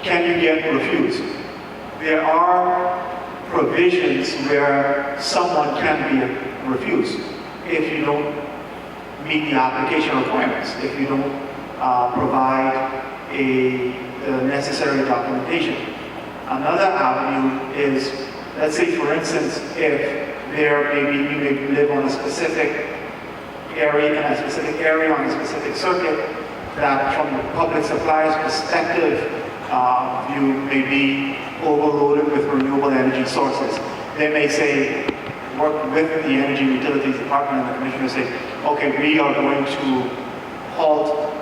can you get refused? There are provisions where someone can be refused if you don't meet the application requirements, if you don't provide the necessary documentation. Another avenue is, let's say for instance, if you may live on a specific area, on a specific circuit, that from the public supplier's perspective, you may be overloaded with renewable energy sources. They may say, work with the Energy Utilities Department and the Commissioner say, okay, we are going to halt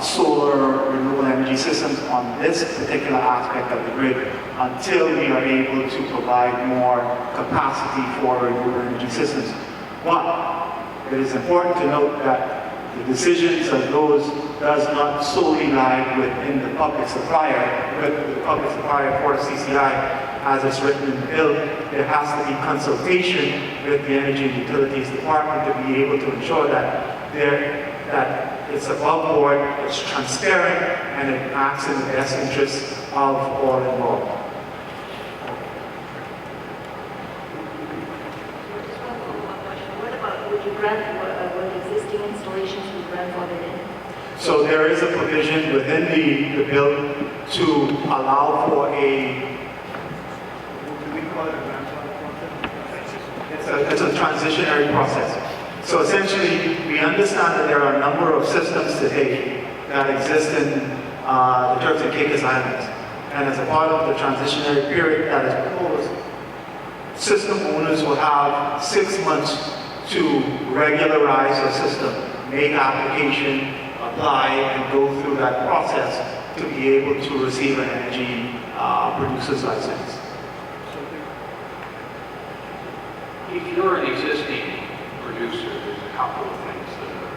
solar renewable energy systems on this particular aspect of the grid until we are able to provide more capacity for renewable energy systems. But it is important to note that the decisions of those does not solely lie within the public supplier, but the public supplier for CCI, as it's written in the bill. There has to be consultation with the Energy and Utilities Department to be able to ensure that it's above board, it's transparent, and it acts in the best interest of all involved. What about, would you grant existing installations be grandfathered in? So there is a provision within the bill to allow for a, what do we call it, a grandfather process? It's a transitionary process. So essentially, we understand that there are a number of systems today that exist in the Turks and Caicos Islands. And as a part of the transitionary period that is proposed, system owners will have 6 months to regularize their system, make application, apply, and go through that process to be able to receive an energy producer's license. If you're an existing producer, there's a couple of things that are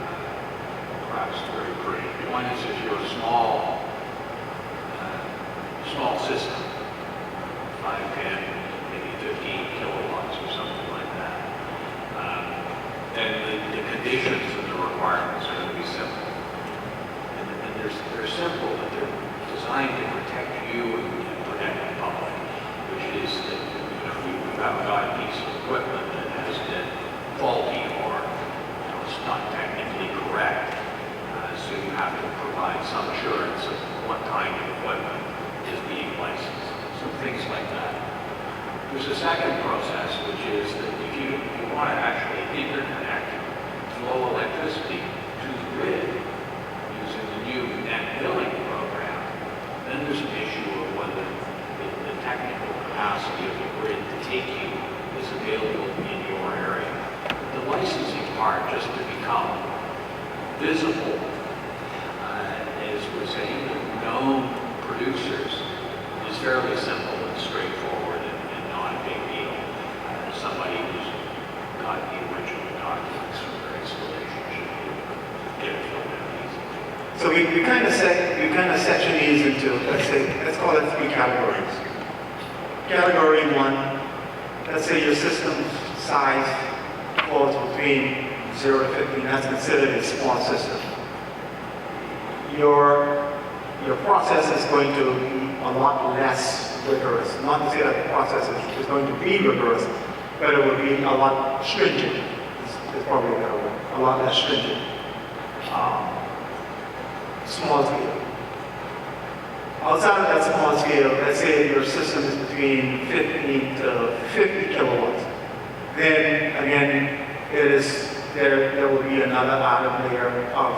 perhaps very great. One is if you're a small system, 5, 10, maybe 15 kilowatts or something like that, then the conditions and the requirements are going to be simple. And they're simple, but they're designed to protect you and protect the public, which is that you've got a piece of equipment that has been faulty or it's not technically correct. So you have to provide some assurance of what kind of equipment is being licensed. So things like that. There's a second process, which is that if you want to actually interconnect flow electricity to the grid using the new net billing program, then there's an issue of whether the technical capacity of the grid to take you is available in your area. The licensing part, just to become visible, as we're saying, with known producers, is fairly simple and straightforward and not a big deal. Somebody who's got the original documents for their installation should get it filled out easily. So we kind of section these into, let's call it 3 categories. Category 1, let's say your system size falls between 0 to 15, that's considered a small system. Your process is going to be a lot less rigorous. Not to say that the process is going to be rigorous, but it will be a lot stringent. It's probably a better word. A lot less stringent. Small scale. Outside of that small scale, let's say your system is between 15 to 50 kilowatts. Then again, there will be another added layer of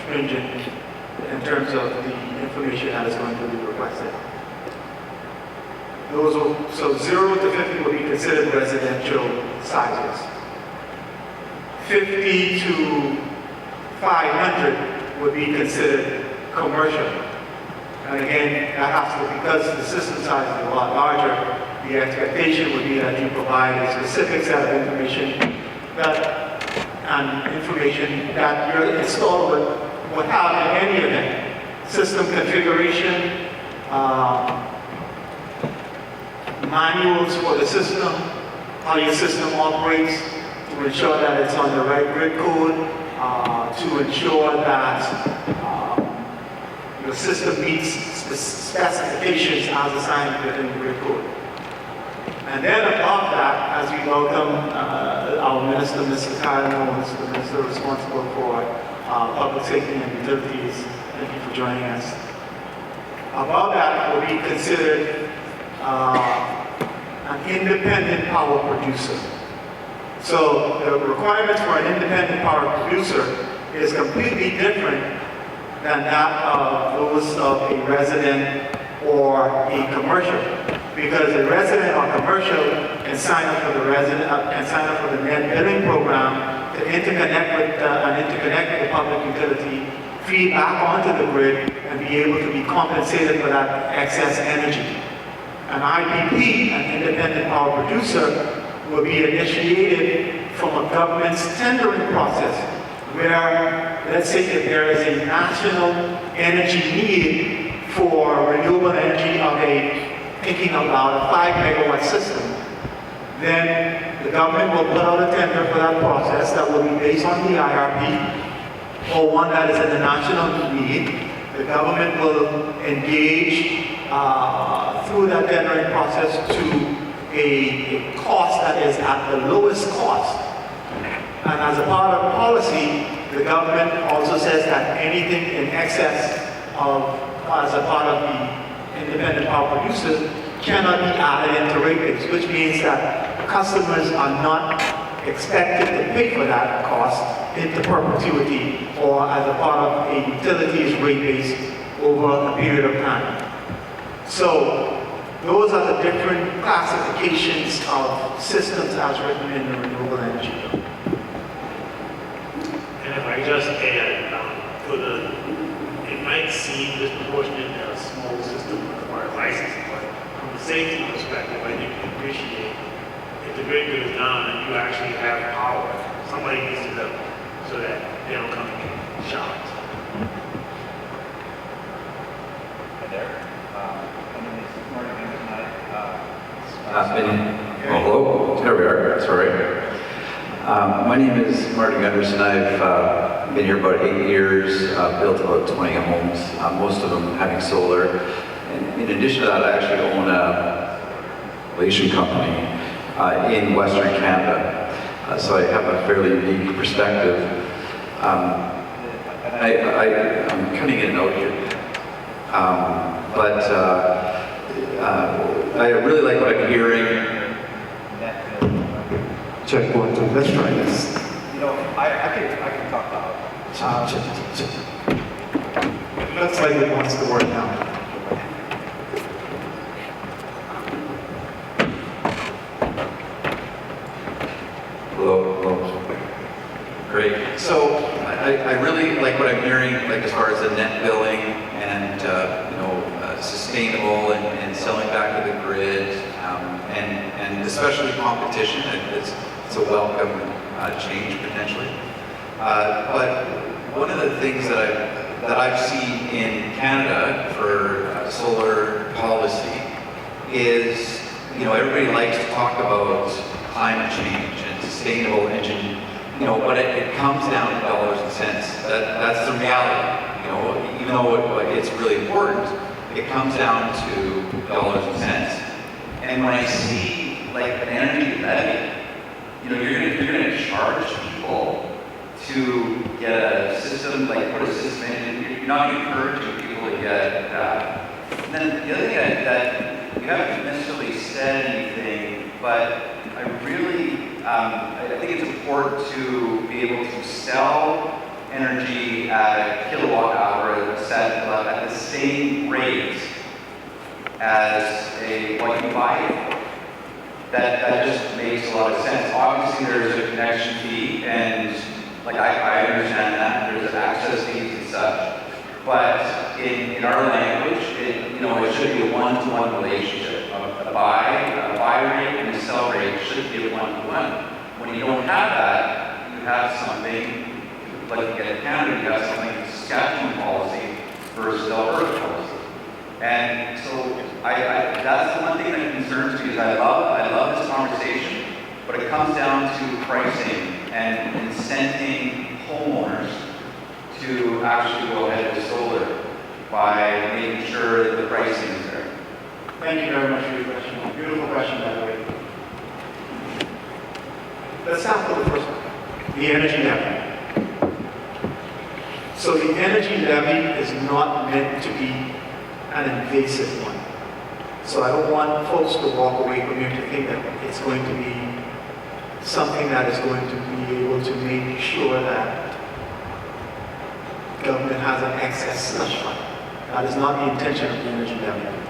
stringent in terms of the information that is going to be requested. So 0 to 50 will be considered residential sizes. 50 to 500 would be considered commercial. And again, that has to, because the system size is a lot larger, the expectation would be that you provide a specific set of information that your installer would have in any event. System configuration, manuals for the system, how your system operates, to ensure that it's on the right grid code, to ensure that the system meets specifications as assigned within the grid code. And then above that, as we welcome our minister, Mr. Kyle Owens, the minister responsible for public safety and utilities. Thank you for joining us. Above that will be considered an independent power producer. So the requirements for an independent power producer is completely different than that of those of a resident or a commercial. Because a resident or commercial can sign up for the net billing program to interconnect with the public utility, feed back onto the grid, and be able to be compensated for that excess energy. An IPP, an independent power producer, will be initiated from a government's tendering process, where, let's say if there is a national energy need for renewable energy of thinking about a 5 megawatt system, then the government will put out a tender for that process that will be based on the IRP, or one that is in the national need. The government will engage through that tendering process to a cost that is at the lowest cost. And as a part of policy, the government also says that anything in excess of, as a part of the independent power producers, cannot be added into rate base, which means that customers are not expected to pay for that cost into perpetuity or as a part of a utilities rate base over a period of time. So those are the different classifications of systems as written in the Renewable Energy Bill. And if I just add, it might seem disproportionate that a small system requires licensing, but from a safety perspective, I think you appreciate if the grid goes down and you actually have power, somebody needs to know so that they don't come and get shocked. Hi there. My name is Martin hello, there we are, sorry. My name is Martin Gunderson. I've been here about 8 years, built about 20 homes, most of them having solar. And in addition to that, I actually own a relation company in Western Canada. So I have a fairly unique perspective. I'm cutting in and out here. I really like what I'm hearing. Check 1, 2, let's try this. You know, I can talk loud. Looks like it wants to work now. Hello. Great. So I really like what I'm hearing, like as far as the net billing and sustainable and selling back to the grid, and especially competition. It's a welcome change potentially. But one of the things that I've seen in Canada for solar policy is, everybody likes to talk about climate change and sustainable engine, but it comes down to dollars and cents. That's the reality. Even though it's really important, it comes down to dollars and cents. And when I see like an energy levy, you're gonna charge people to get a system, like put a system in. You're not encouraging people to get that. And then the other thing that you haven't necessarily said anything, but I really, I think it's important to be able to sell energy at a kilowatt hour set at the same rate as what you buy it for. That just makes a lot of sense. Obviously, there's a connection fee, and I understand that there's access fees and such. But in our language, it should be a one-to-one relationship. A buy rate and a sell rate should be a one-to-one. When you don't have that, you have something like in Canada, you have something like Saskatchewan policy versus Alberta policy. And so that's the one thing that concerns me is I love this conversation, but it comes down to pricing and incenting homeowners to actually go ahead with solar by Thank you very much for your question. Beautiful question, by the way. Let's start with the first one, the energy levy. So the energy levy is not meant to be an invasive one. So I don't want folks to walk away from here to think that it's going to be something that is going to be able to make sure that government has an excess slush fund. That is not the intention of the energy levy.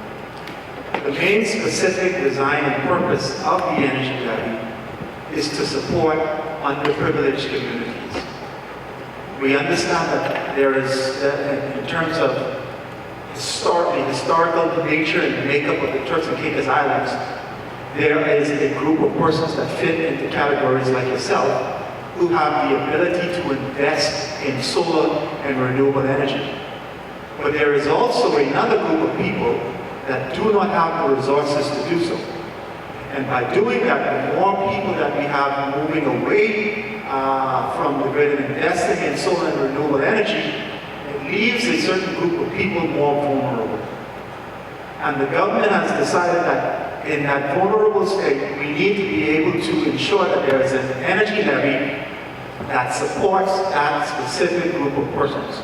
The main specific design and purpose of the energy levy is to support underprivileged communities. We understand that there is, in terms of the historical nature and makeup of the Turks and Caicos Islands, there is a group of persons that fit into categories like yourself who have the ability to invest in solar and renewable energy. But there is also another group of people that do not have the resources to do so. And by doing that, the more people that we have moving away from the grid and investing in solar and renewable energy, it leaves a certain group of people more vulnerable. And the government has decided that in that vulnerable state, we need to be able to ensure that there is an energy levy that supports that specific group of persons.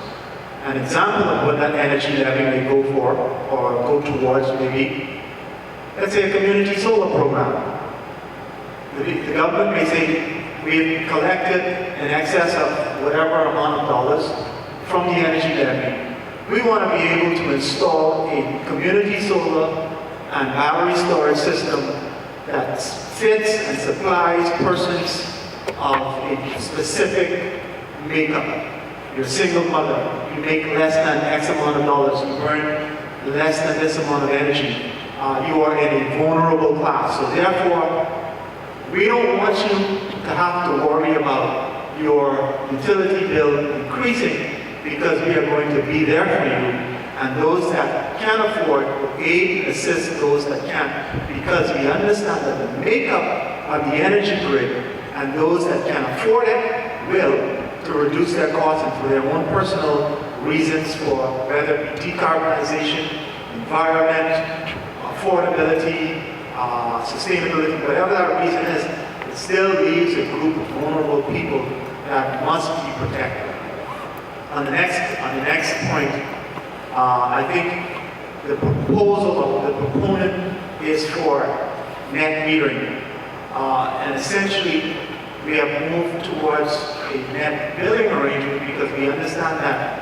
An example of what that energy levy may go for or go towards may be, let's say, a community solar program. The government may say, we've collected in excess of whatever amount of dollars from the energy levy. We want to be able to install a community solar and battery storage system that fits and supplies persons of a specific makeup. You're a single mother, you make less than X amount of dollars, you burn less than this amount of energy. You are in a vulnerable class. So therefore, we don't want you to have to worry about your utility bill increasing because we are going to be there for you. And those that can afford will aid and assist those that can't, because we understand that the makeup of the energy grid and those that can afford it will, to reduce their costs and for their own personal reasons, for whether it be decarbonization, environment, affordability, sustainability, whatever that reason is, it still leaves a group of vulnerable people that must be protected. On the next point, I think the proposal of the proponent is for net metering. And essentially, we have moved towards a net billing arrangement because we understand that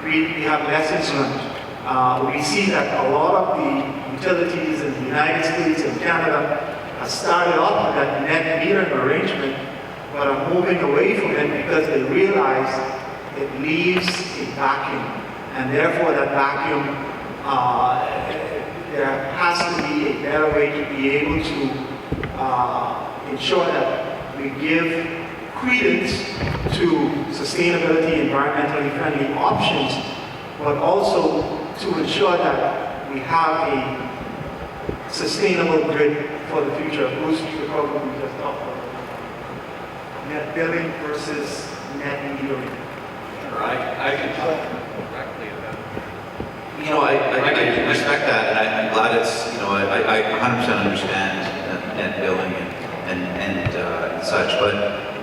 we have lessons learned. We see that a lot of the utilities in the United States and Canada have started off with that net metering arrangement, but are moving away from it because they realize it leaves a vacuum. And therefore that vacuum, there has to be a better way to be able to ensure that we give credence to sustainability, environmentally friendly options, but also to ensure that we have a sustainable grid for the future. Bruce, you could probably just talk about net billing versus net metering. Sure, I can talk directly about it. You know, I respect that, and I'm glad it's, you know, I 100% understand net billing and such, but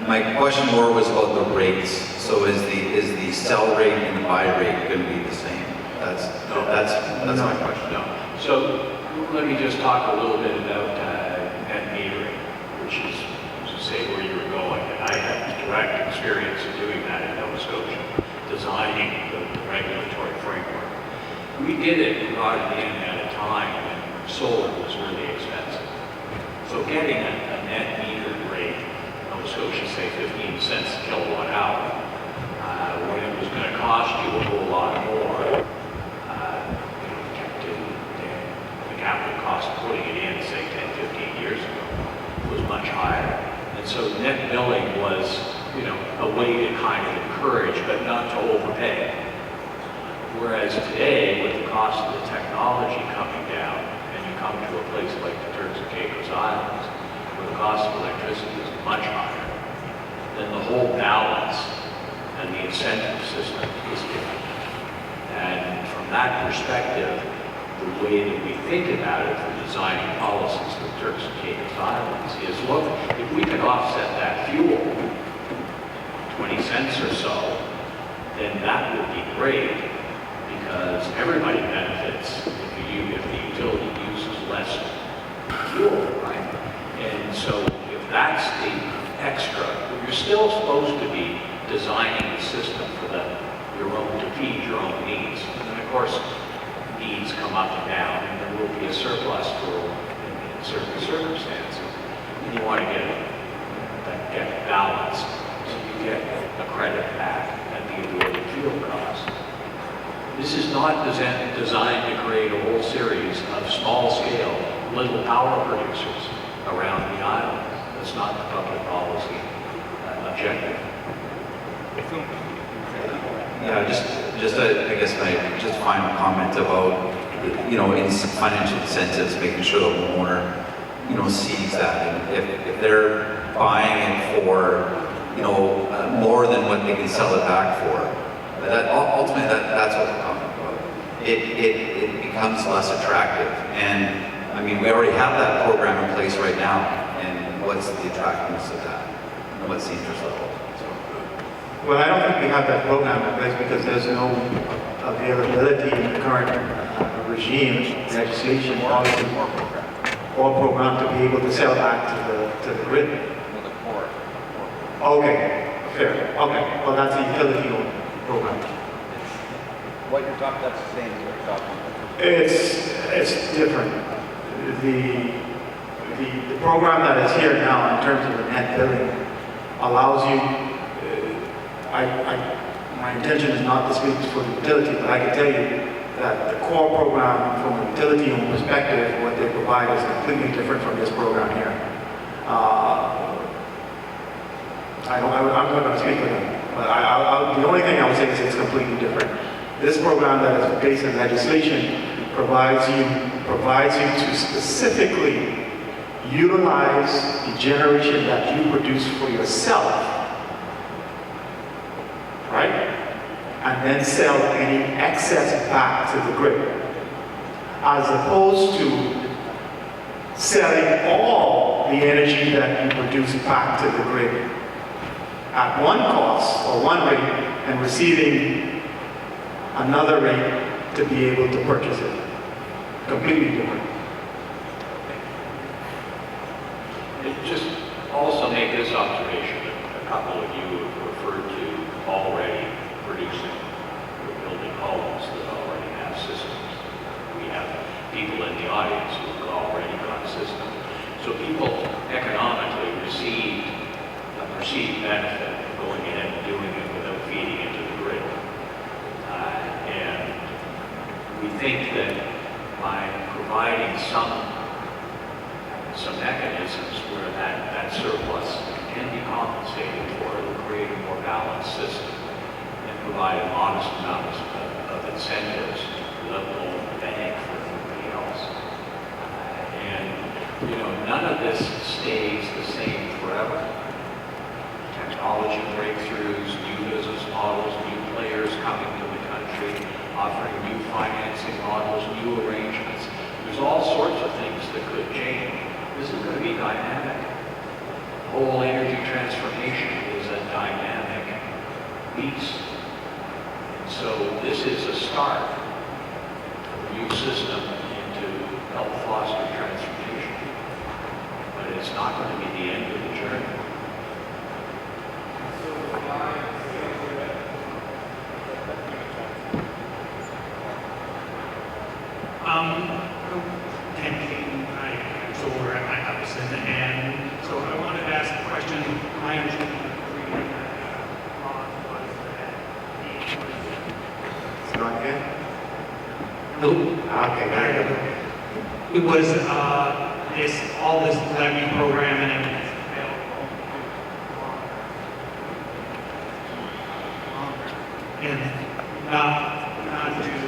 my question more was about the rates. So is the sell rate and the buy rate going to be the same? That's my question. No. So let me just talk a little bit about net metering, which is to say where you were going. And I had direct experience of doing that in Nova Scotia, designing the regulatory framework. We did it and brought it in at a time when solar was really expensive. So getting a net metered rate, Nova Scotia say 15 cents a kilowatt hour, when it was going to cost you a whole lot more, the capital cost of putting it in, say 10, 15 years ago, was much higher. And so net billing was, you know, a way to kind of encourage, but not to overpay. Whereas today, with the cost of the technology coming down, and you come to a place like the Turks and Caicos Islands, where the cost of electricity is much higher, then the whole balance and the incentive system is different. And from that perspective, the way that we think about it for designing policies for Turks and Caicos Islands is, look, if we can offset that fuel 20 cents or so, then that would be great because everybody benefits if the utility uses less fuel, right? And so if that's the extra, you're still supposed to be designing the system for to feed your own needs. And then of course, needs come up and down, and there will be a surplus in certain circumstances. And you want to get balance, so you get a credit back at the avoided fuel cost. This is not designed to create a whole series of small-scale, little power producers around the island. That's not the public policy objective. Yeah, I guess my final comment about, in some financial incentives, making sure the homeowner, sees that. And if they're buying it for, more than what they can sell it back for, ultimately that's what we're talking about. It becomes less attractive. And I mean, we already have that program in place right now. And what's the attractiveness of that? And what's the interest level? Well, I don't think we have that program in place because there's no availability in the current regime, legislation, policy, or program to be able to sell back to the grid. Okay, fair. Okay, well, that's a utility program. What you're talking, that's the same as what you're talking about. It's different. The program that is here now in terms of the net billing allows you. My intention is not to speak for the utility, but I can tell you that the core program from a utility perspective, what they provide is completely different from this program here. I'm not going to speak for them, but the only thing I would say is it's completely different. This program that is based in legislation provides you to specifically utilize the generation that you produce for yourself, right? And then sell any excess back to the grid, as opposed to selling all the energy that you produce back to the grid at one cost or one rate and receiving another rate to be able to purchase it. Completely different. Just also make this observation, a couple of you have referred to already producing, we're building homes that already have systems. We have people in the audience who've already got systems. So people economically received a perceived benefit of going ahead and doing it without feeding into the grid. And we think that by providing some mechanisms where that surplus can be compensated for, it will create a more balanced system and provide a modest amount of incentives without blowing the bank for everybody else. And none of this stays the same forever. Technology breakthroughs, new business models, new players coming to the country, offering new financing models, new arrangements. There's all sorts of things that could change. This is going to be dynamic. The whole energy transformation is a dynamic beast. And so this is a start of a new system and to help foster transformation. But it's not going to be the end of the journey. We're at my house, and so I wanted to ask a question. My understanding of the reading was that It's not good? the Okay, very good. it was all this levy program and everything available and not to just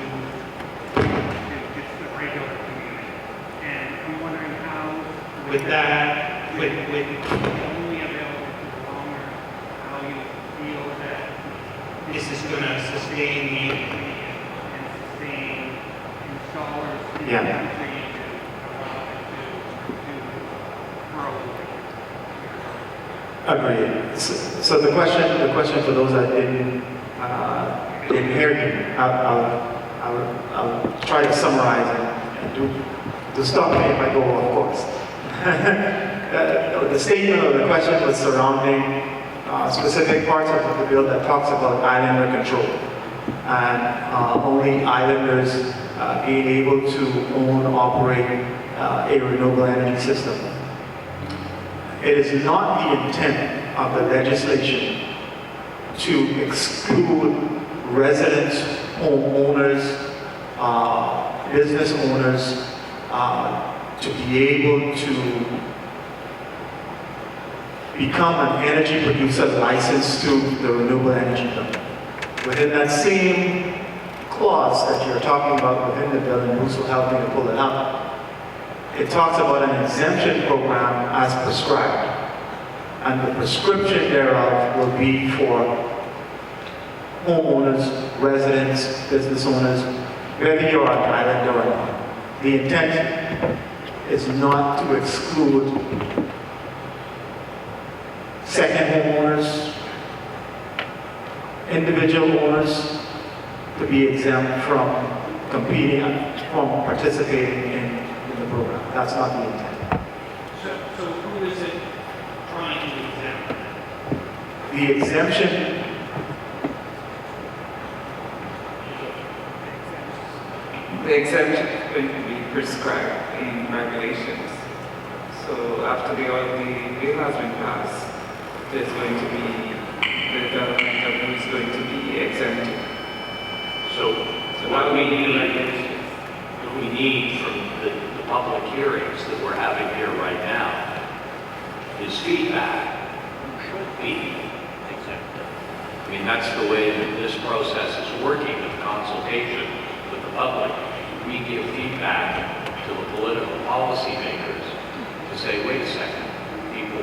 the regular community. And I'm wondering how, with that, with only available for the longer, how you feel that this is going to sustain the economy and sustain installers in Yeah. entry into Agreed. So the question for those that didn't hear me, I'll try to summarize and do stop me if I go off course. The statement of the question was surrounding specific parts of the bill that talks about islander control and only islanders being able to own or operate a renewable energy system. It is not the intent of the legislation to exclude residents, homeowners, business owners to be able to become an energy producer licensed to the Renewable Energy Bill. Within that same clause that you're talking about within the bill, and Bruce will help me to pull it up, it talks about an exemption program as prescribed. And the prescription thereof will be for homeowners, residents, business owners, whether you're on island or not. The intent is not to exclude second homeowners, individual owners to be exempt from competing, from participating in the program. That's not the intent. So who is it trying to exempt? The exemption, The exemption is going to be prescribed in regulations. So after the bill has been passed, there's going to be the development of who is going to be exempted. So that what we will be need, regulations. what we need from the public hearings that we're having here right now is feedback. Be exempted. I mean, that's the way that this process is working with consultation with the public. We give feedback to the political policy makers to say, wait a second, people,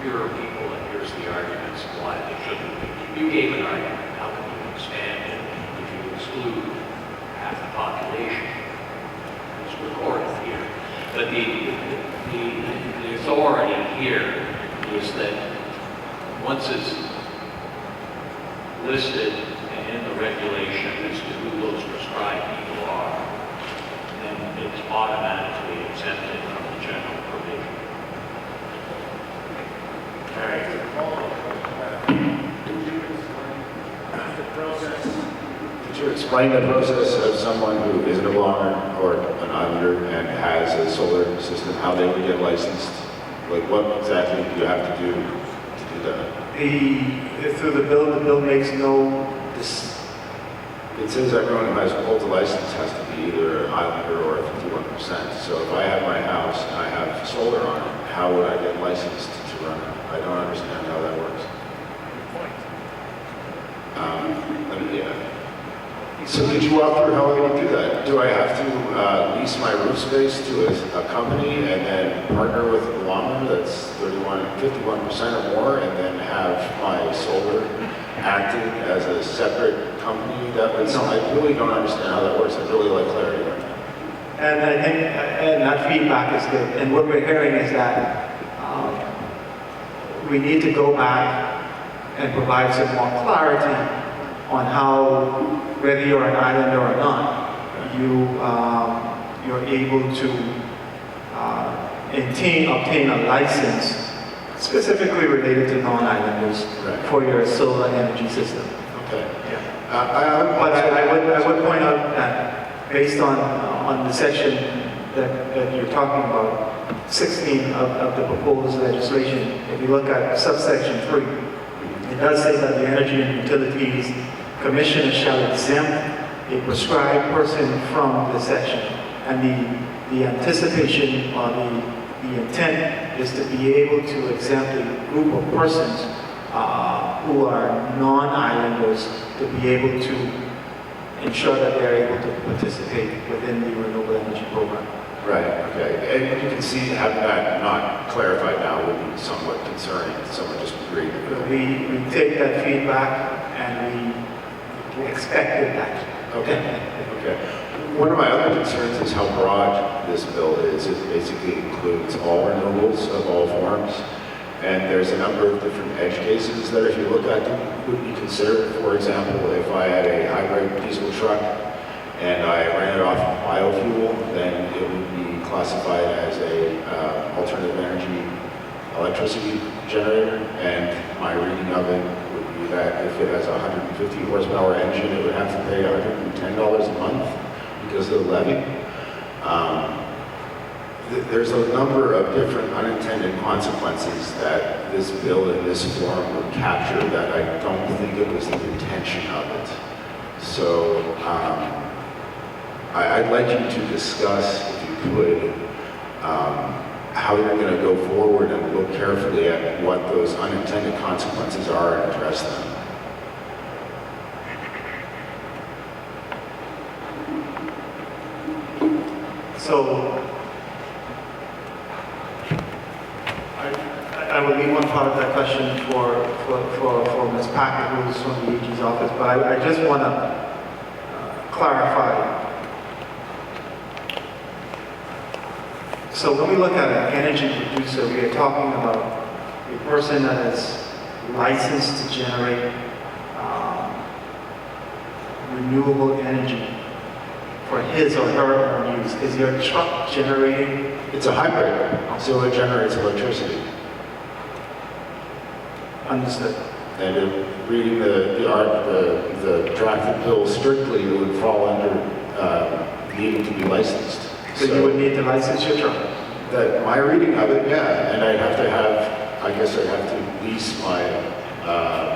here are people and here's the arguments why they shouldn't be. You gave an argument, how can you expand it if you exclude half the population? It's recorded here. But the authority here is that once it's listed in the regulation as to who those prescribed people are, then it's automatically exempted from the general provision. All right. Could you explain the process of someone who isn't a belongar or an islander and has a solar system, how they would get licensed? Like what exactly do you have to do that? through the bill makes no It says everyone who holds a license has to be either an islander or 51%. So if I have my house and I have solar on it, how would I get licensed to run it? I don't understand how that works. So could you walk through how I would do that? Do I have to lease my roof space to a company and then partner with a lawman that's 51% or more and then have my solar acting as a separate company? I really don't understand how that works. I'd really like clarity on that. And I think and that feedback is good. And what we're hearing is that we need to go back and provide some more clarity on how, whether you're an islander or not, you're able to obtain a license specifically related to non-islanders for your solar energy system. Okay. Yeah. But I would point out that based on the section that you're talking about, 16 of the proposed legislation, if you look at subsection 3, it does say that the Energy and Utilities Commissioner shall exempt a prescribed person from the section. And the anticipation or the intent is to be able to exempt a group of persons who are non-islanders to be able to ensure that they're able to participate within the renewable energy program. Right, okay. And you can see having that not clarified now would be somewhat concerning if someone just agreed. We take that feedback and we expected that. Okay, okay. One of my other concerns is how broad this bill is. It basically includes all renewables of all forms. And there's a number of different edge cases that if you look at them would be considered. For example, if I had a hybrid diesel truck and I ran it off biofuel, then it would be classified as a alternative energy electricity generator. And my reading of it would be that if it has a 150 horsepower engine, it would have to pay $110 a month because of the levy. There's a number of different unintended consequences that this bill in this form would capture that I don't think it was the intention of it. So I'd like you to discuss, if you could, how you're going to go forward and look carefully at what those unintended consequences are and address them. So, I will leave one part of that question for Ms. Packard, who's from the AG's office, but I just want to clarify. So when we look at an energy producer, we are talking about a person that is licensed to generate renewable energy for his or her own use. Is your truck generating? It's a hybrid, so it generates electricity. Understood. And if reading the drafted bill strictly, it would fall under needing to be licensed. So you would need to license your truck? That my reading of it, yeah, and I'd have to have, I guess I'd have to lease my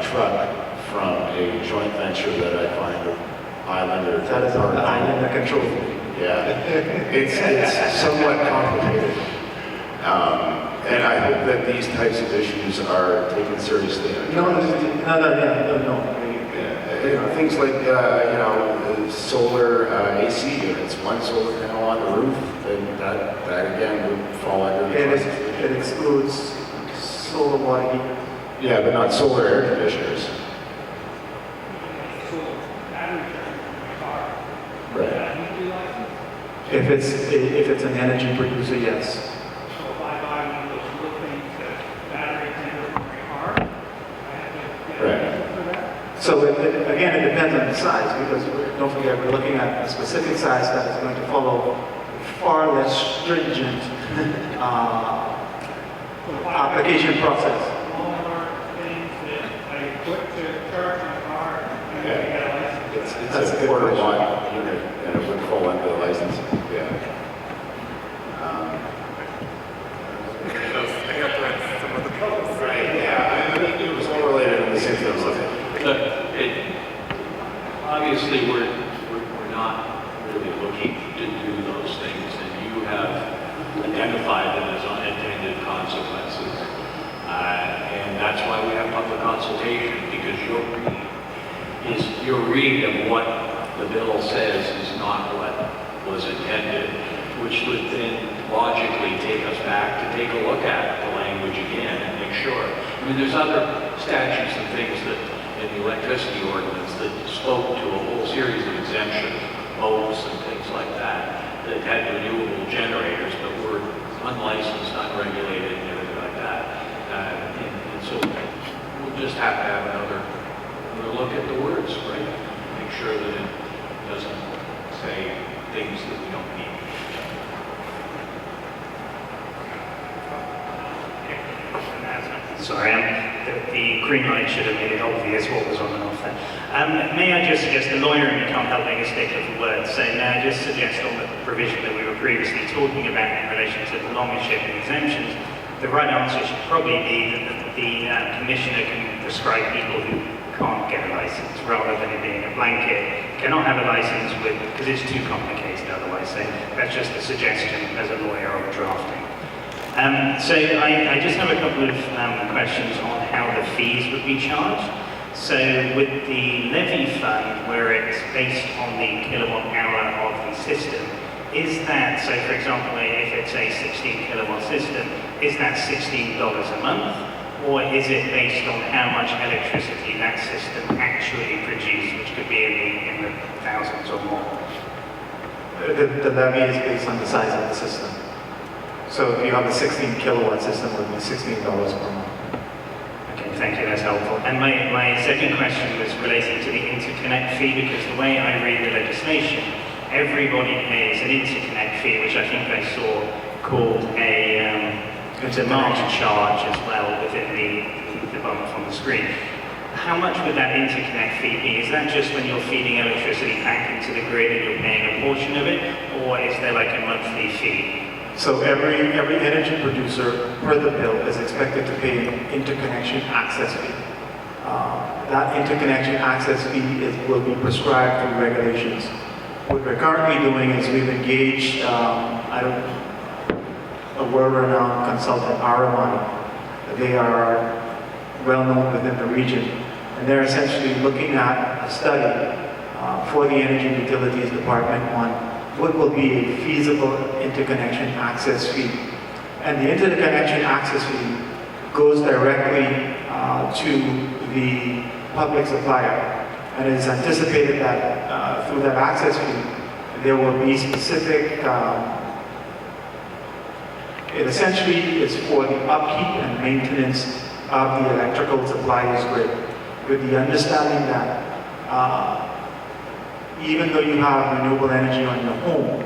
truck from a joint venture that I find an islander. That is an islander control. Yeah, it's somewhat complicated. And I hope that these types of issues are taken seriously. No. Things like, solar AC units, one solar panel on the roof, and that again would fall under the It excludes solar water heat. Yeah, but not solar air conditioners. Right. If it's an energy producer, yes. So if I buy one of those little things that battery tender for my car, I have to get Right. a for that? So again, it depends on the size, because don't forget, we're looking at a specific size that is going to follow far less stringent application process. Smaller things that I put to charge my car and I get a license. That's a It's good a quarter question. watt unit, and it would fall under the license. Yeah. Right. Yeah. I mean, it was all related in the same thing. Obviously, we're not really looking to do those things, and you have identified them as unintended consequences. And that's why we have public consultation, because your reading of what the bill says is not what was intended, which would then logically take us back to take a look at the language again and make sure. I mean, there's other statutes and things that in the electricity ordinance that spoke to a whole series of exemptions, boats and things like that, that had renewable generators but were unlicensed, unregulated, and everything like that. And so we'll just have to have another look at the words, right? Make sure that it doesn't say things that we don't need. Sorry, the green light should have made it obvious what was on and off there. May I just suggest, the lawyer in me can't help being a stickler for words, so may I just suggest on the provision that we were previously talking about in relation to the longest shipping exemptions, the right answer should probably be that the commissioner can prescribe people who can't get a license, rather than it being a blanket, cannot have a license with, because it's too complicated otherwise. So that's just a suggestion as a lawyer of drafting. So I just have a couple of questions on how the fees would be charged. So with the levy fund, where it's based on the kilowatt hour of the system, is that, so for example, if it's a 16 kilowatt system, is that $16 a month? Or is it based on how much electricity that system actually produced, which could be in the thousands or more? The levy is based on the size of the system. So if you have a 16 kilowatt system, it would be $16 per month. Okay, thank you, that's helpful. And my second question was relating to the interconnect fee, because the way I read the legislation, everybody pays an interconnect fee, which I think I saw called a demand charge as well within the bump on the screen. How much would that interconnect fee be? Is that just when you're feeding electricity back into the grid and you're paying a portion of it, or is there like a monthly fee? So every energy producer per the bill is expected to pay an interconnection access fee. That interconnection access fee will be prescribed through regulations. What we're currently doing is we've engaged a world-renowned consultant, RMI. They are well known within the region, and they're essentially looking at a study for the Energy Utilities Department on what will be a feasible interconnection access fee. And the interconnection access fee goes directly to the public supplier. And it is anticipated that through that access fee, there will be specific, it essentially is for the upkeep and maintenance of the electrical supplier's grid, with the understanding that even though you have renewable energy on your home,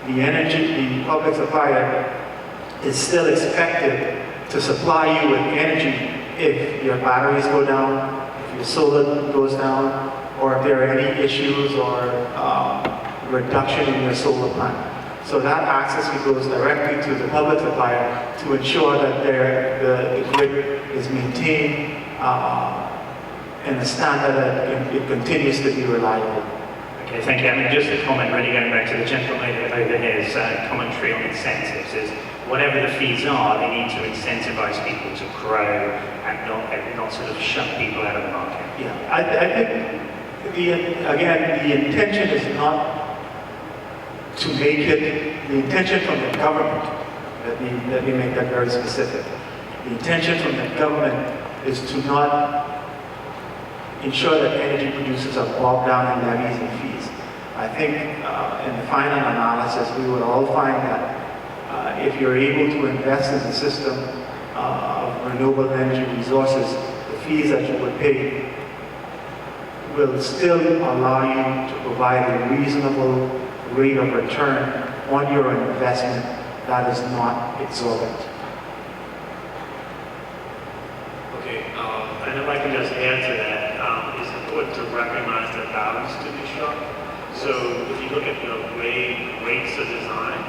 the public supplier is still expected to supply you with energy if your batteries go down, if your solar goes down, or if there are any issues or reduction in your solar plant. So that access fee goes directly to the public supplier to ensure that the grid is maintained in a standard that it continues to be reliable. Okay, thank you. I mean, just a comment, really going back to the gentleman over here's commentary on incentives is whatever the fees are, they need to incentivize people to grow and not sort of shut people out of the market. Yeah, I think, the intention is not to make it, the intention from the government, let me make that very specific. The intention from the government is to not ensure that energy producers are bogged down in levies and fees. I think in the final analysis, we would all find that if you're able to invest in the system of renewable energy resources, the fees that you would pay will still allow you to provide a reasonable rate of return on your investment that is not exorbitant. Okay, and if I can just add to that, it's important to recognize the balance to be struck. So if you look at the way rates are designed,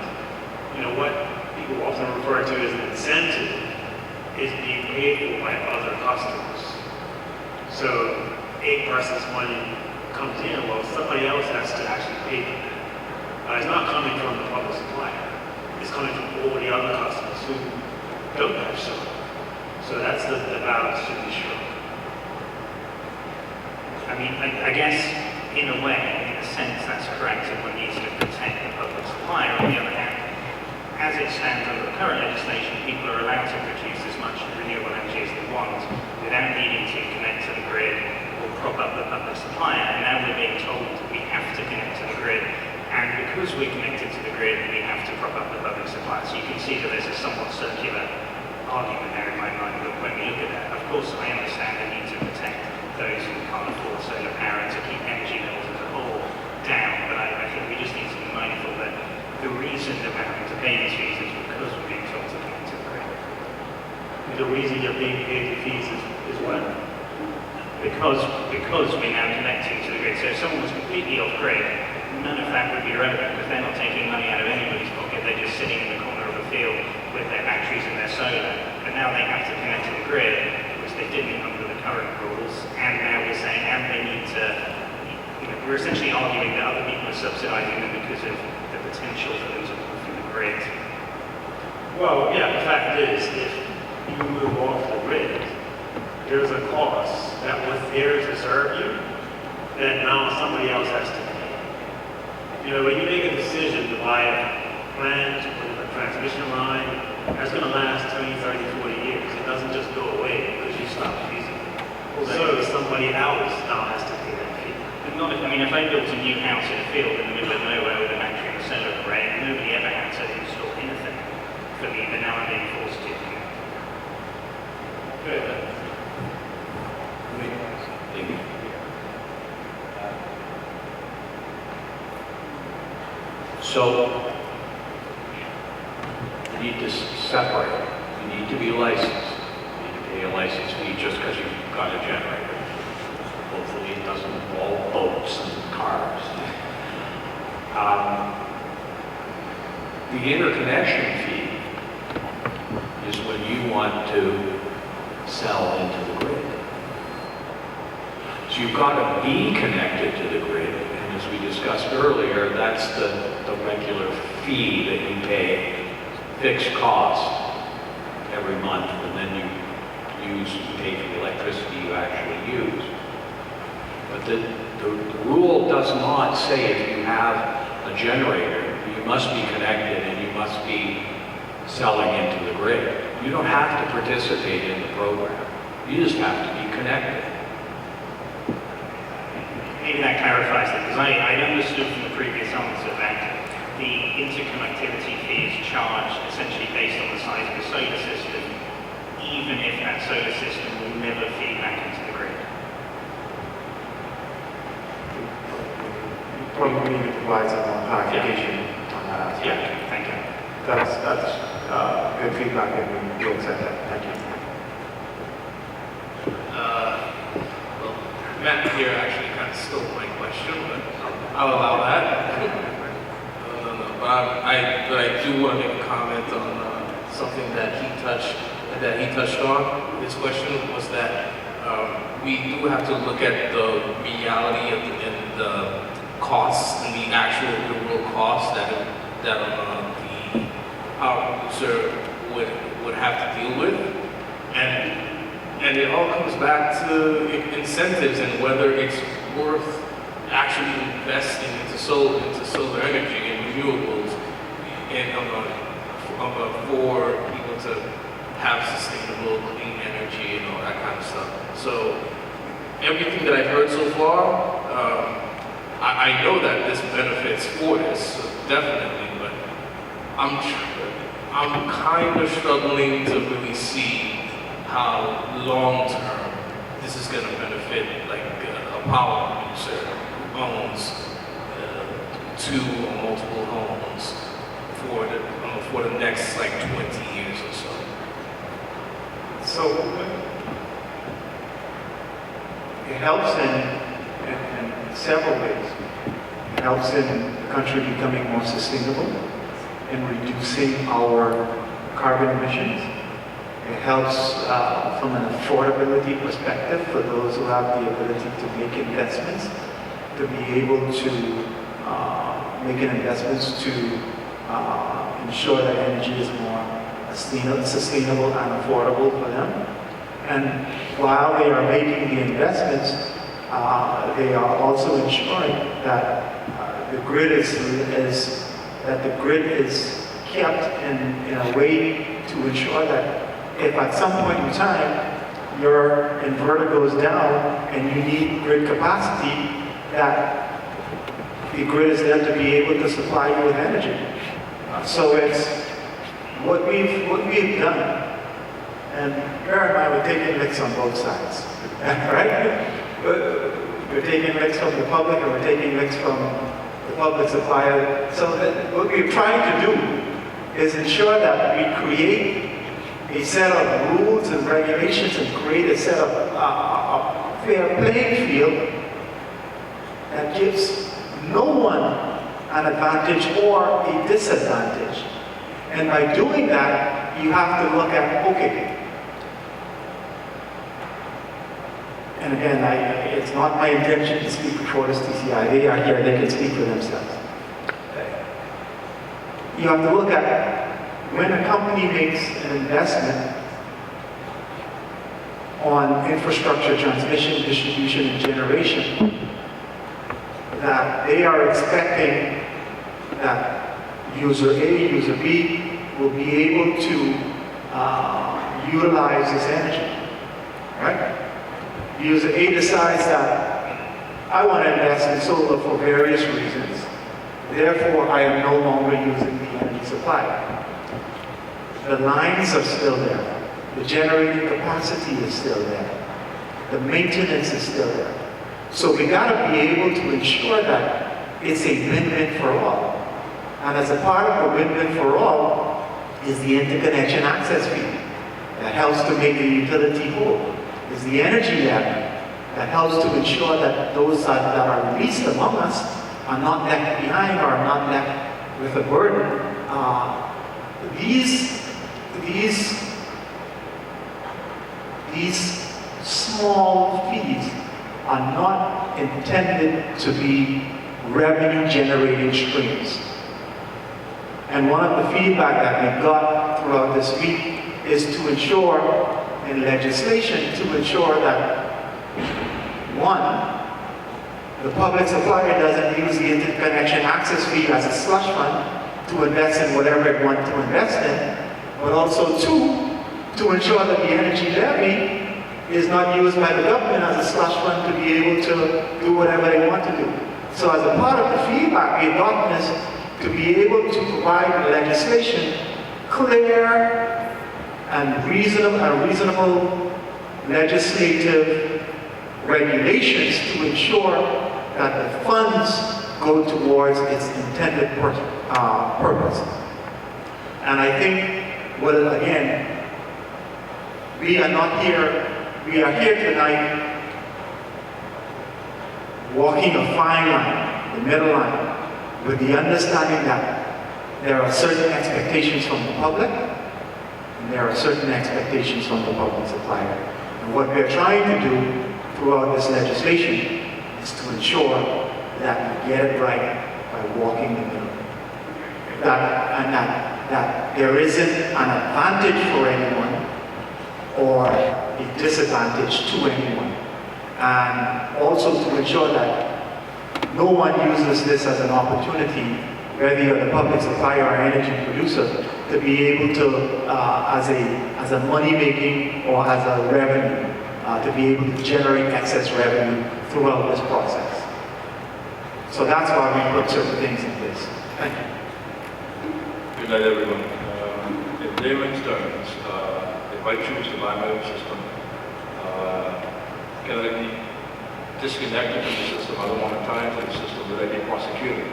what people often refer to as an incentive is being paid for by other customers. So a person's money comes in, well, somebody else has to actually pay for that. It's not coming from the public supplier. It's coming from all the other customers who don't have solar. So that's the balance to be struck. I mean, I guess in a way, in a sense, that's correct, and one needs to protect the public supplier. On the other hand, as it stands under the current legislation, people are allowed to produce as much renewable energy as they want without needing to connect to the grid or prop up the public supplier. And now we're being told we have to connect to the grid, and because we're connected to the grid, we have to prop up the public supplier. So you can see that there's a somewhat circular argument there in my mind. But when we look at that, of course, I understand the need to protect those who can't afford solar power and to keep energy bills as a whole down. But I think we just need to be mindful that the reason that we're having to pay these fees is because we're being told to connect to the grid. The reason you're being paid the fees is what? Because we're now connecting to the grid. So if someone was completely off grid, none of that would be relevant because they're not taking money out of anybody's pocket. They're just sitting in the corner of a field with their batteries and their solar. But now they have to connect to the grid, which they didn't under the current rules. And now we're saying, and they need to, we're essentially arguing that other people are subsidizing them because of the potential for them to move from the grid. Well, yeah, the fact is, if you move off the grid, there's a cost that was there to serve you that now somebody else has to pay. When you make a decision to buy a plant or a transmission line, that's going to last 20, 30, 40 years. It doesn't just go away because you stop using it. So somebody else now has to pay that fee. But not if I built a new house in a field in the middle of nowhere with a battery and a solar So you need to separate. You need to be licensed. You need to pay a license fee just because you've got a generator. Hopefully it doesn't involve boats and cars. The interconnection fee is when you want to sell into the grid. So you've got to be connected to the grid, and as we discussed earlier, that's the regular fee that you pay, fixed cost every month, and then you pay for the electricity you actually use. But the rule does not say if you have a generator, you must be connected and you must be selling into the grid. You don't have to participate in the program. You just have to be connected. Maybe that clarifies it, because I understood from the previous answer that the interconnectivity fee is charged essentially based on the size of the solar system, even if that solar system will never feed back into the grid. Probably need to provide some more clarification on that aspect. Yeah, thank you. That's good feedback, and we will accept that. Thank you. Well, Matt here actually kind of stole my question, but I'll allow that. But I do want to make a comment on something that he touched on. His question was that we do have to look at the reality of the costs and the actual real costs that the power producer would have to deal with, and it all comes back to incentives and whether it's worth actually investing into solar energy and renewables and for people to have sustainable clean energy and all that kind of stuff. So everything that I've heard so far, I know that this benefits Fortis, definitely, but I'm kind of struggling to really see how long-term this is going to benefit, like a power producer who owns 2 or multiple homes for the next like 20 years or so. So it helps in several ways. It helps in the country becoming more sustainable and reducing our carbon emissions. It helps from an affordability perspective for those who have the ability to make investments, to be able to make investments to ensure that energy is more sustainable and affordable for them. And while they are making the investments, they are also ensuring that the grid is kept in a way to ensure that if at some point in time your inverter goes down and you need grid capacity, that the grid is there to be able to supply you with energy. So it's what we've done, and bear in mind we're taking licks on both sides, right? We're taking licks from the public and we're taking licks from the public supplier. So that what we're trying to do is ensure that we create a set of rules and regulations and create a set of a fair playing field that gives no one an advantage or a disadvantage. And by doing that, you have to look at, okay, and again, it's not my intention to speak for this TCI. They are here, they can speak for themselves. You have to look at when a company makes an investment on infrastructure, transmission, distribution, and generation, that they are expecting that user A, user B will be able to utilize this energy, right? User A decides that I want to invest in solar for various reasons, therefore I am no longer using the energy supply. The lines are still there. The generating capacity is still there. The maintenance is still there. So we got to be able to ensure that it's a win-win for all. And as a part of a win-win for all is the interconnection access fee that helps to make the utility whole, is the energy levy that helps to ensure that those that are least among us are not left behind or are not left with a burden. These small fees are not intended to be revenue-generating streams. And one of the feedback that we got throughout this week is to ensure, in legislation, to ensure that, one, the public supplier doesn't use the interconnection access fee as a slush fund to invest in whatever it wants to invest in, but also two, to ensure that the energy levy is not used by the government as a slush fund to be able to do whatever they want to do. So as a part of the feedback we've gotten is to be able to provide legislation clear and reasonable legislative regulations to ensure that the funds go towards its intended purpose. And I think, well, again, we are here tonight walking a fine line, the middle line, with the understanding that there are certain expectations from the public, and there are certain expectations from the public supplier. And what we're trying to do throughout this legislation is to ensure that we get it right by walking the middle. That there isn't an advantage for anyone or a disadvantage to anyone. And also to ensure that no one uses this as an opportunity, whether you're the public supplier or energy producer, to be able to, as a money-making or as a revenue, to be able to generate excess revenue throughout this process. So that's why we put certain things in place. Thank you. Good night, everyone. In layman's terms, if I choose to buy my own system, can I be disconnected from the system? I don't want to tie into the system. Would I be prosecuted?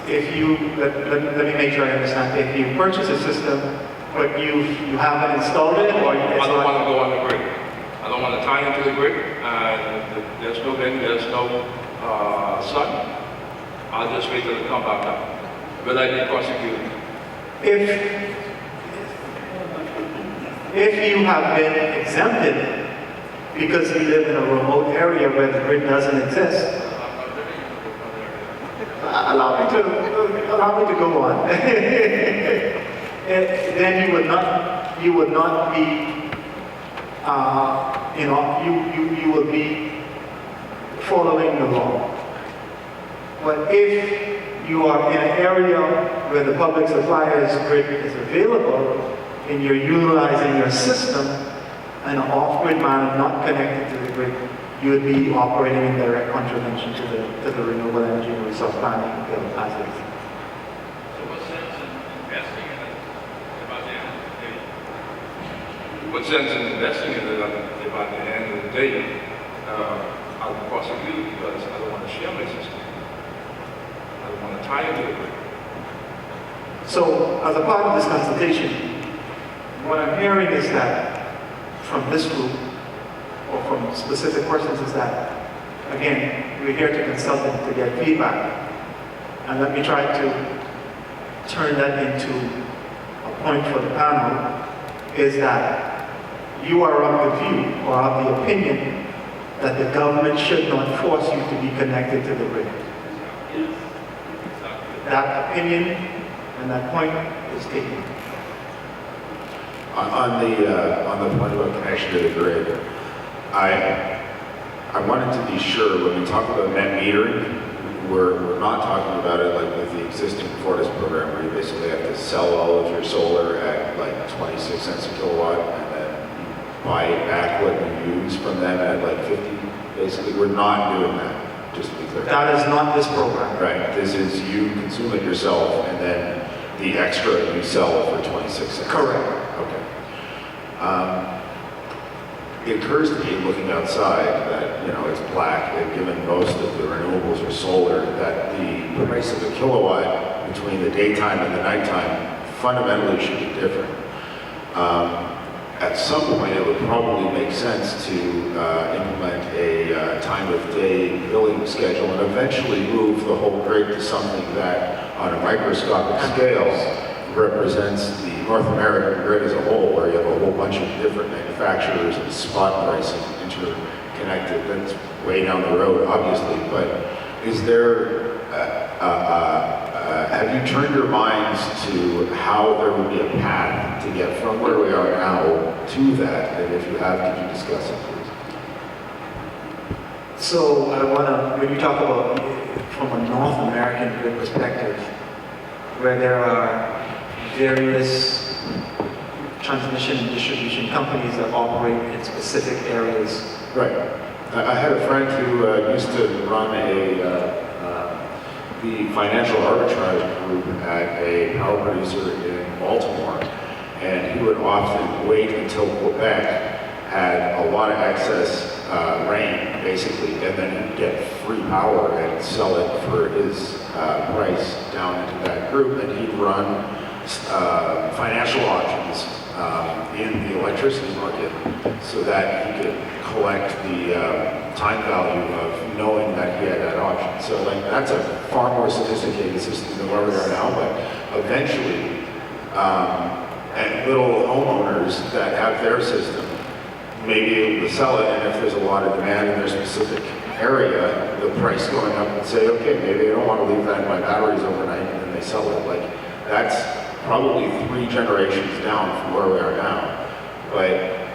If you, let me make sure I understand. If you purchase a system, but you haven't installed it, or I don't want to go on the grid. I don't want to tie into the grid, and there's no wind, there's no sun. I'll just wait till it comes back up. Will I be prosecuted? If you have been exempted because you live in a remote area where the grid doesn't exist, allow me to go on. Then you would not be, you will be following the law. But if you are in an area where the public supplier's grid is available and you're utilizing your system in an off-grid manner, not connected to the grid, you would be operating in direct contravention to the Renewable Energy Resource Planning Bill as is. So what sense in investing in it about the end of the day? What sense in investing in it about the end of the day? I'll be prosecuted because I don't want to share my system. I don't want to tie into the grid. So, as a part of this consultation, what I'm hearing is that from this group, or from specific persons, is that, again, we're here to consult and to get feedback. And let me try to turn that into a point for the panel, is that you are of the view, or of the opinion, that the government should not force you to be connected to the grid. That opinion and that point is taken. On the point about connection to the grid, I wanted to be sure when we talk about net metering, we're not talking about it like with the existing Fortis program where you basically have to sell all of your solar at like 26 cents a kilowatt and then you buy back what you use from them at like 50. Basically, we're not doing that, just to be clear. That is not this program. Right, this is you consume it yourself and then the extra you sell for 26 cents. Correct. Okay. it occurs to me, looking outside, that, you know, it's black, and given most of the renewables are solar, that the price of a kilowatt between the daytime and the nighttime fundamentally should be different. At some point, it would probably make sense to implement a time of day billing schedule and eventually move the whole grid to something that, on a microscopic scale, represents the North American grid as a whole, where you have a whole bunch of different manufacturers and spot pricing interconnected. That's way down the road, obviously, but is there, have you turned your minds to how there would be a path to get from where we are now to that? And if you have, could you discuss it, please? So I want to, when you talk about from a North American grid perspective, where there are various transmission and distribution companies that operate in specific areas. Right. I had a friend who used to run the financial arbitrage group at a power producer in Baltimore, and he would often wait until Quebec had a lot of excess rain, basically, and then he'd get free power and sell it for his price down into that group, and he'd run financial auctions in the electricity market so that he could collect the time value of knowing that he had that option. So like that's a far more sophisticated system than where we are now, but eventually, and little homeowners that have their system may be able to sell it, and if there's a lot of demand in their specific area, the price going up and say, okay, maybe I don't want to leave that in my batteries overnight, and then they sell it. Like that's probably 3 generations down from where we are now. But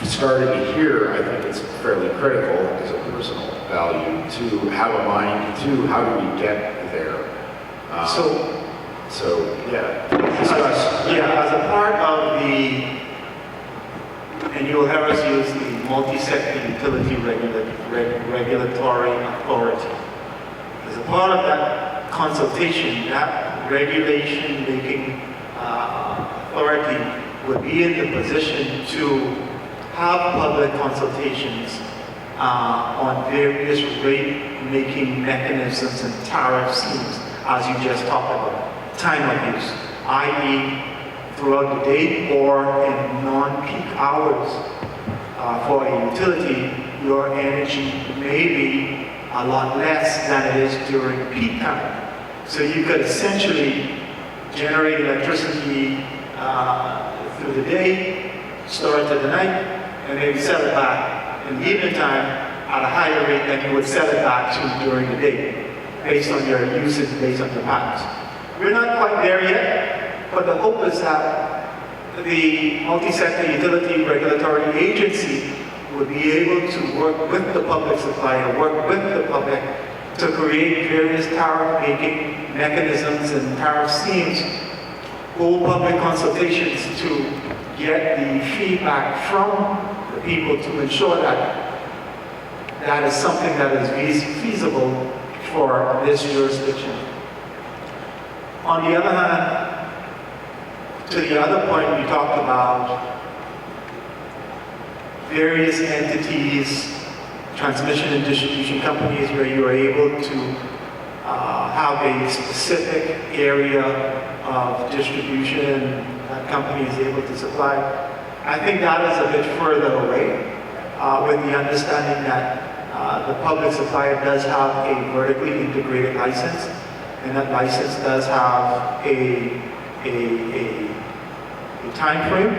starting here, I think it's fairly critical as a personal value to have a mind to how do we get there. As a part of the, and you will have us use the multi-sector utility regulatory authority. As a part of that consultation, that regulation making authority would be in the position to have public consultations on various rate-making mechanisms and tariff schemes, as you just talked about. Time of use, i.e. throughout the day or in non-peak hours for a utility, your energy may be a lot less than it is during peak time. So you could essentially generate electricity through the day, store it to the night, and maybe sell it back in the evening time at a higher rate than you would sell it back to during the day, based on your usage, based on your patterns. We're not quite there yet, but the hope is that the multi-sector utility regulatory agency would be able to work with the public supplier, work with the public to create various tariff-making mechanisms and tariff schemes, hold public consultations to get the feedback from the people to ensure that that is something that is feasible for this jurisdiction. On the other hand, to the other point, we talked about various entities, transmission and distribution companies, where you are able to have a specific area of distribution that company is able to supply. I think that is a bit further away, with the understanding that the public supplier does have a vertically integrated license, and that license does have a time frame.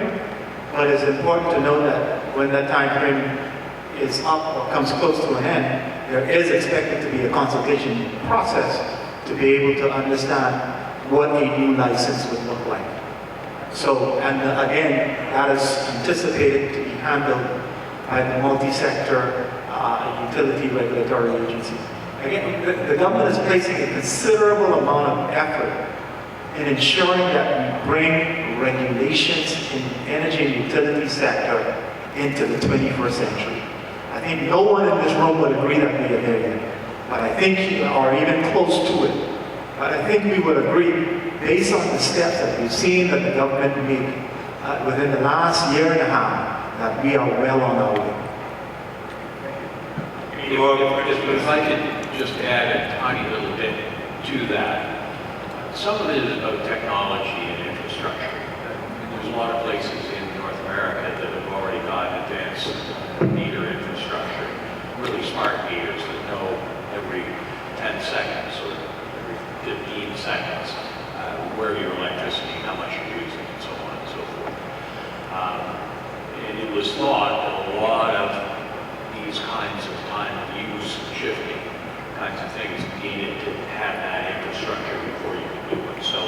But it's important to know that when that time frame is up or comes close to an end, there is expected to be a consultation process to be able to understand what a new license would look like. So, and again, that is anticipated to be handled by the multi-sector utility regulatory agency. Again, the government is placing a considerable amount of effort in ensuring that we bring regulations in the energy and utility sector into the 21st century. I think no one in this room would agree that we are there yet, but I think, or even close to it. But I think we would agree, based on the steps that we've seen that the government made within the last year and a half, that we are well on our way. If I could just add a tiny little bit to that. Some of it is about technology and infrastructure. There's a lot of places in North America that have already got advanced meter infrastructure, really smart meters that know every 10 seconds or every 15 seconds where your electricity, how much you're using, and so on and so forth. And it was thought that a lot of these kinds of time of use shifting kinds of things needed to have that infrastructure before you could do it. So,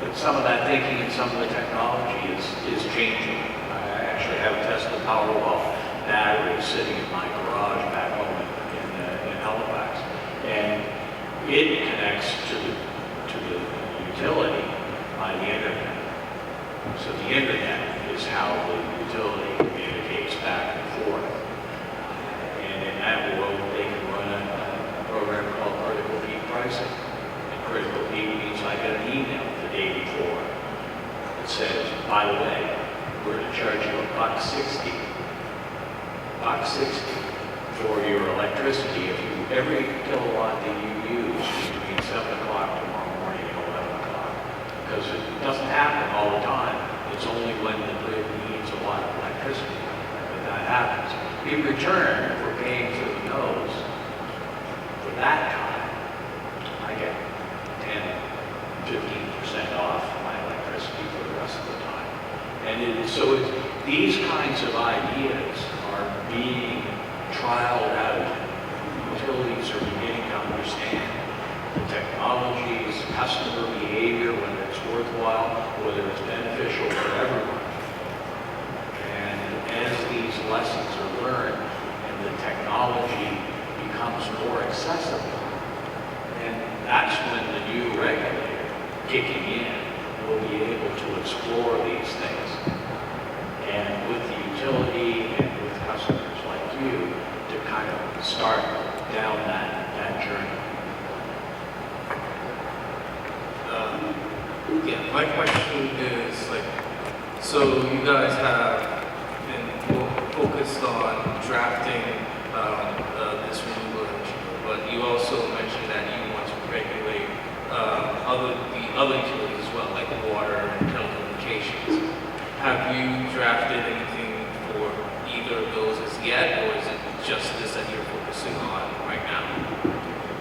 but some of that thinking and some of the technology is changing. I actually have a Tesla Powerwall battery sitting in my garage back home in Halifax, and it connects to the utility by the internet. So the internet is how the utility communicates back and forth. And in that world, they can run a program called critical peak pricing. And critical peak means I get an email the day before that says, by the way, we're going to charge you $1.60 for your electricity if every kilowatt that you use between 7 o'clock tomorrow morning and 11 o'clock. Because it doesn't happen all the time. It's only when the grid needs a lot of electricity that happens. In return for paying through the nose for that time, I get 10-15% off my electricity for the rest of the time. And these kinds of ideas are being trialed out. Utilities are beginning to understand the technologies, customer behavior, whether it's worthwhile, whether it's beneficial for everyone. And as these lessons are learned and the technology becomes more accessible, and that's when the new regulator kicking in will be able to explore these things. And with the utility and with customers like you to kind of start down that journey. Yeah, my question is so you guys have been focused on drafting this renewable energy, but you also mentioned that you want to regulate the other utilities as well, like water and telecommunications. Have you drafted anything for either of those as yet, or is it just this that you're focusing on right now?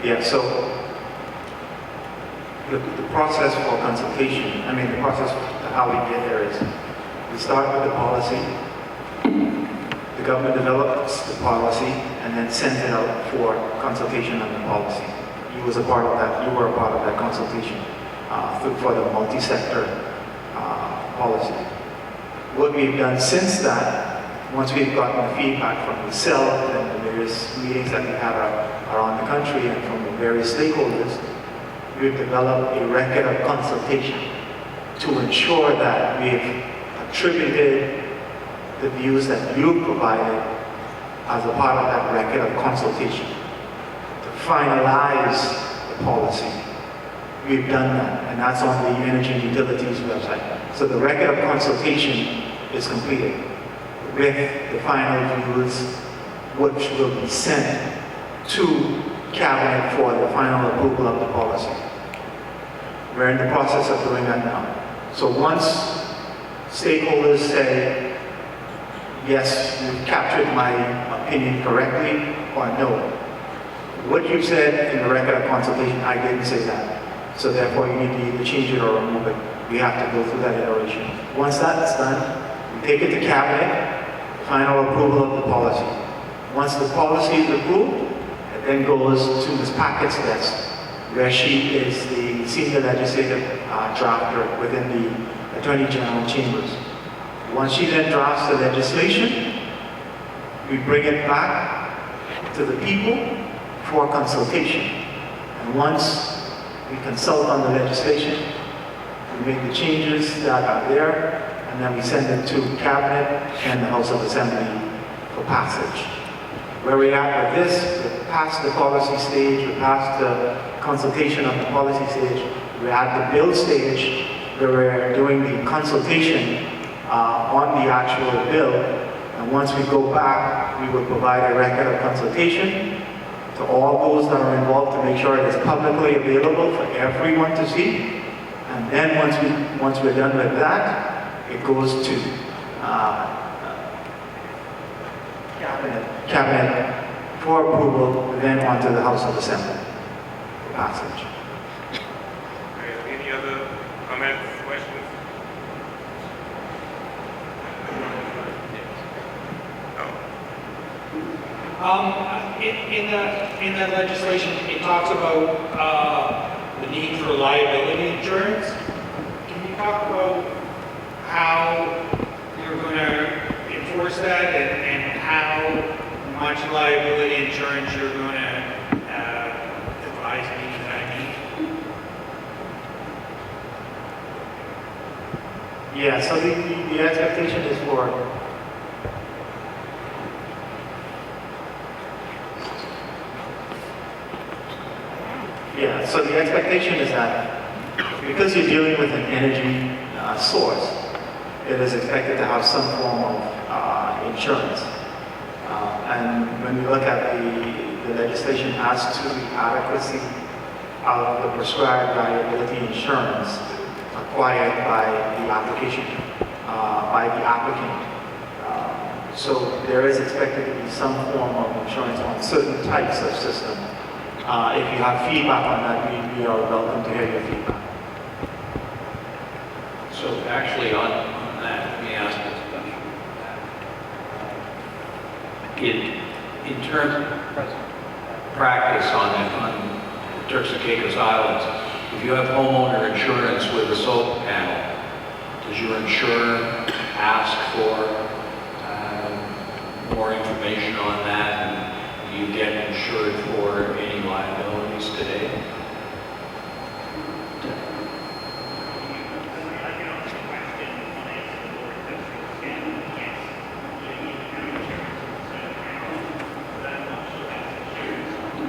Yeah, so the process for consultation, the process of how we get there is we start with the policy, the government develops the policy, and then sends it out for consultation on the policy. You were a part of that consultation for the multi-sector policy. What we've done since that, once we've gotten the feedback from yourself and the various meetings that we have around the country and from the various stakeholders, we've developed a record of consultation to ensure that we've attributed the views that you've provided as a part of that record of consultation to finalize the policy. We've done that, and that's on the Energy and Utilities website. So the record of consultation is completed with the final views, which will be sent to Cabinet for the final approval of the policy. We're in the process of doing that now. So once stakeholders say, yes, you've captured my opinion correctly, or no, what you said in the record of consultation, I didn't say that. So therefore you need to either change it or remove it. We have to go through that iteration. Once that's done, we take it to Cabinet, final approval of the policy. Once the policy is approved, it then goes to Ms. Packett's desk, where she is the senior legislative drafter within the Attorney General chambers. Once she then drafts the legislation, we bring it back to the people for consultation. And once we consult on the legislation, we make the changes that are there, and then we send it to Cabinet and the House of Assembly for passage. Where we're at with this, we're past the policy stage, we're past the consultation of the policy stage, we're at the bill stage, where we're doing the consultation on the actual bill. And once we go back, we will provide a record of consultation to all those that are involved to make sure it is publicly available for everyone to see. And then once we're done with that, it goes to cabinet for approval, then onto the House of Assembly for passage. Any other comments, questions? In the legislation, it talks about the need for liability insurance. Can you talk about how you're going to enforce that and how much liability insurance you're going to advise me that I need? Yeah, so the expectation is for so the expectation is that because you're dealing with an energy source, it is expected to have some form of insurance. And when we look at the legislation as to the adequacy of the prescribed liability insurance acquired by the application, by the applicant. So there is expected to be some form of insurance on certain types of system. If you have feedback on that, we are welcome to hear your feedback. So actually on that, let me ask this question. In terms of practice on Turks Caicos Islands, if you have homeowner insurance with a solar panel, does your insurer ask for more information on that? And do you get insured for any liabilities today?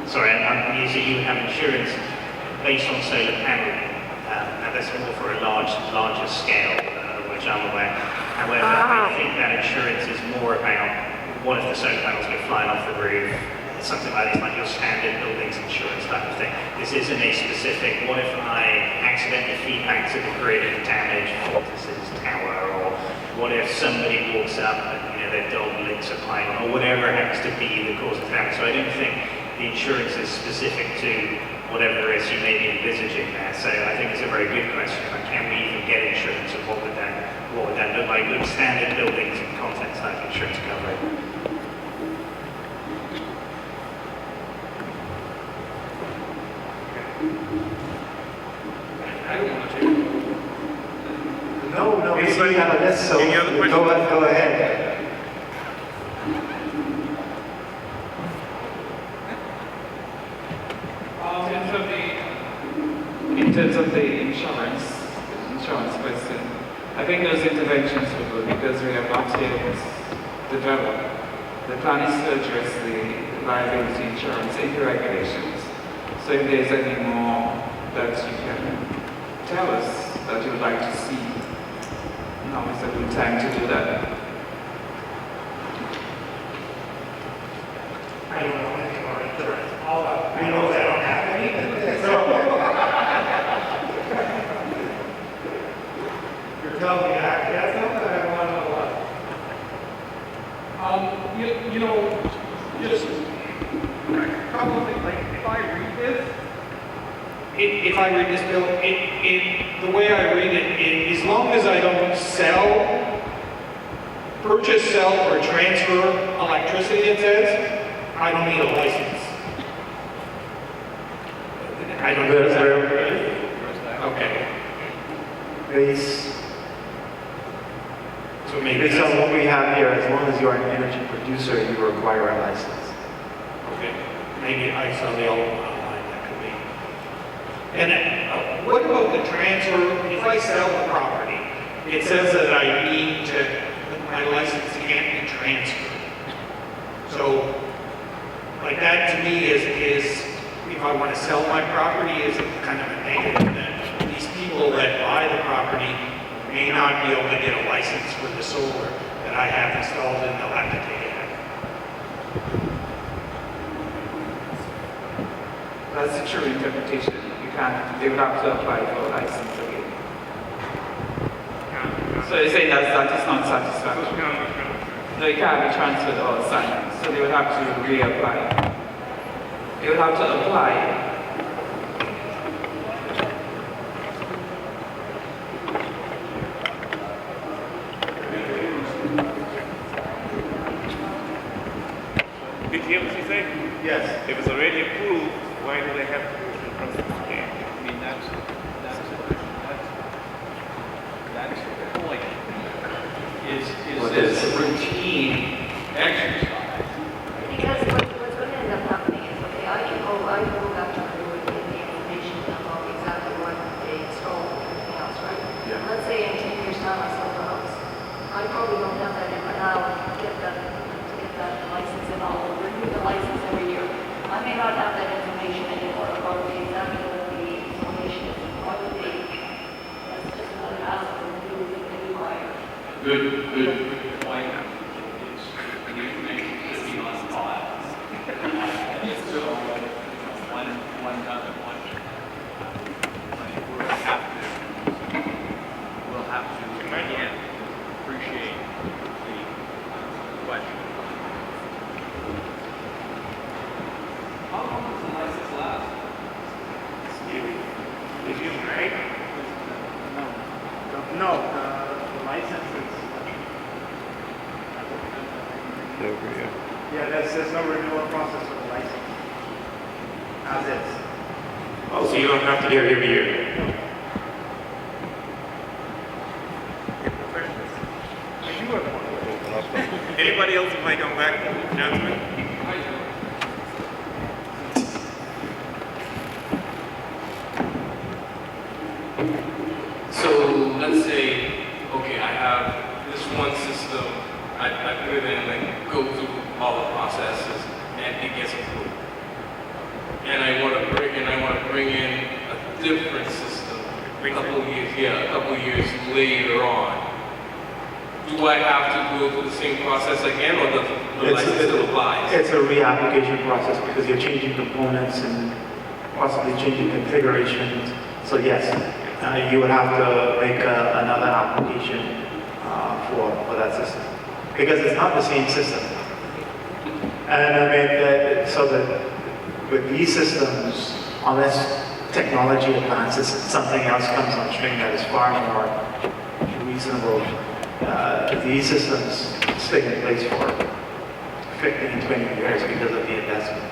Sorry, I'm using you have insurance based on solar panel. Now that's more for a larger scale, which I'm aware. However, I think that insurance is more about what if the solar panels go flying off the roof, something like this, like your standard buildings insurance type of thing. This isn't a specific, what if I accidentally feed back to the grid and damage Fortis's tower, or what if somebody walks up and their dog licks a pylon, or whatever happens to be the cause of damage. So I don't think the insurance is specific to whatever risk you may be envisaging there. So I think it's a very good question. Like, can we even get insurance, and what would that look like with standard buildings and contents type insurance coverage? I don't want to take it. No, we still have a list, so Any other questions? go ahead. In terms of the insurance question, I think those interventions were good because we have not yet developed. The plan is to address the liability insurance in the regulations. So if there's any more that you can tell us that you would like to see, now is a good time to do that. I don't know anything about insurance. I know that I don't have any. You're telling me I have something, I don't want to know what. Just a couple of things, like if I read this, if I read this bill, the way I read it, as long as I don't purchase, sell, or transfer electricity, it says, I don't need a license. I don't know. Okay. So maybe Based on what we have here, as long as you're an energy producer, you require a license. okay. Maybe I saw the old online, that could be. And what about the transfer? If I sell the property, it says that I need my license can't be transferred. So, like that to me is if I want to sell my property, is kind of a negative that these people that buy the property may not be able to get a license for the solar that I have installed, and they'll have to take it out. That's a true interpretation. You can't, they would have to apply for a license again. So you're saying that is not satisfactory? No, it can't be transferred or assigned. So they would have to reapply. They would have to apply. Did you hear what she said? Yes. If it's already approved, why do they have to go through the process again? I mean, that's the point. Is this a routine exercise? Because what's going to end up happening is, okay, I can go back to the with the information about exactly what they installed and everything else, right? Yeah. Let's say in 10 years' time I sell the house. I probably don't have that in, but now to get that license, and I'll renew the license every year. I may not have that information anymore about the exactly what the installation is, what would be. That's just another hassle to do with the new buyer. Good point. It's, the information should be on file. So, one doesn't want to. We'll have to, again, appreciate the question. How long does the license last? If you right? No, the license is. Yeah, there's no renewal process for the license. As is. Oh, so you don't have to get it every year? Anybody else who might come back, gentlemen? So let's say, okay, I have this one system, I put it in and go through all the processes and it gets approved. And I want to bring in a different system a couple years later on. Do I have to go through the same process again, or the license still applies? It's a reapplication process because you're changing components and possibly changing configurations. So yes, you would have to make another application for that system because it's not the same system. And I mean, so that with these systems, unless technology advances, something else comes on stream that is far more reasonable. These systems stay in place for 15, 20 years because of the investment.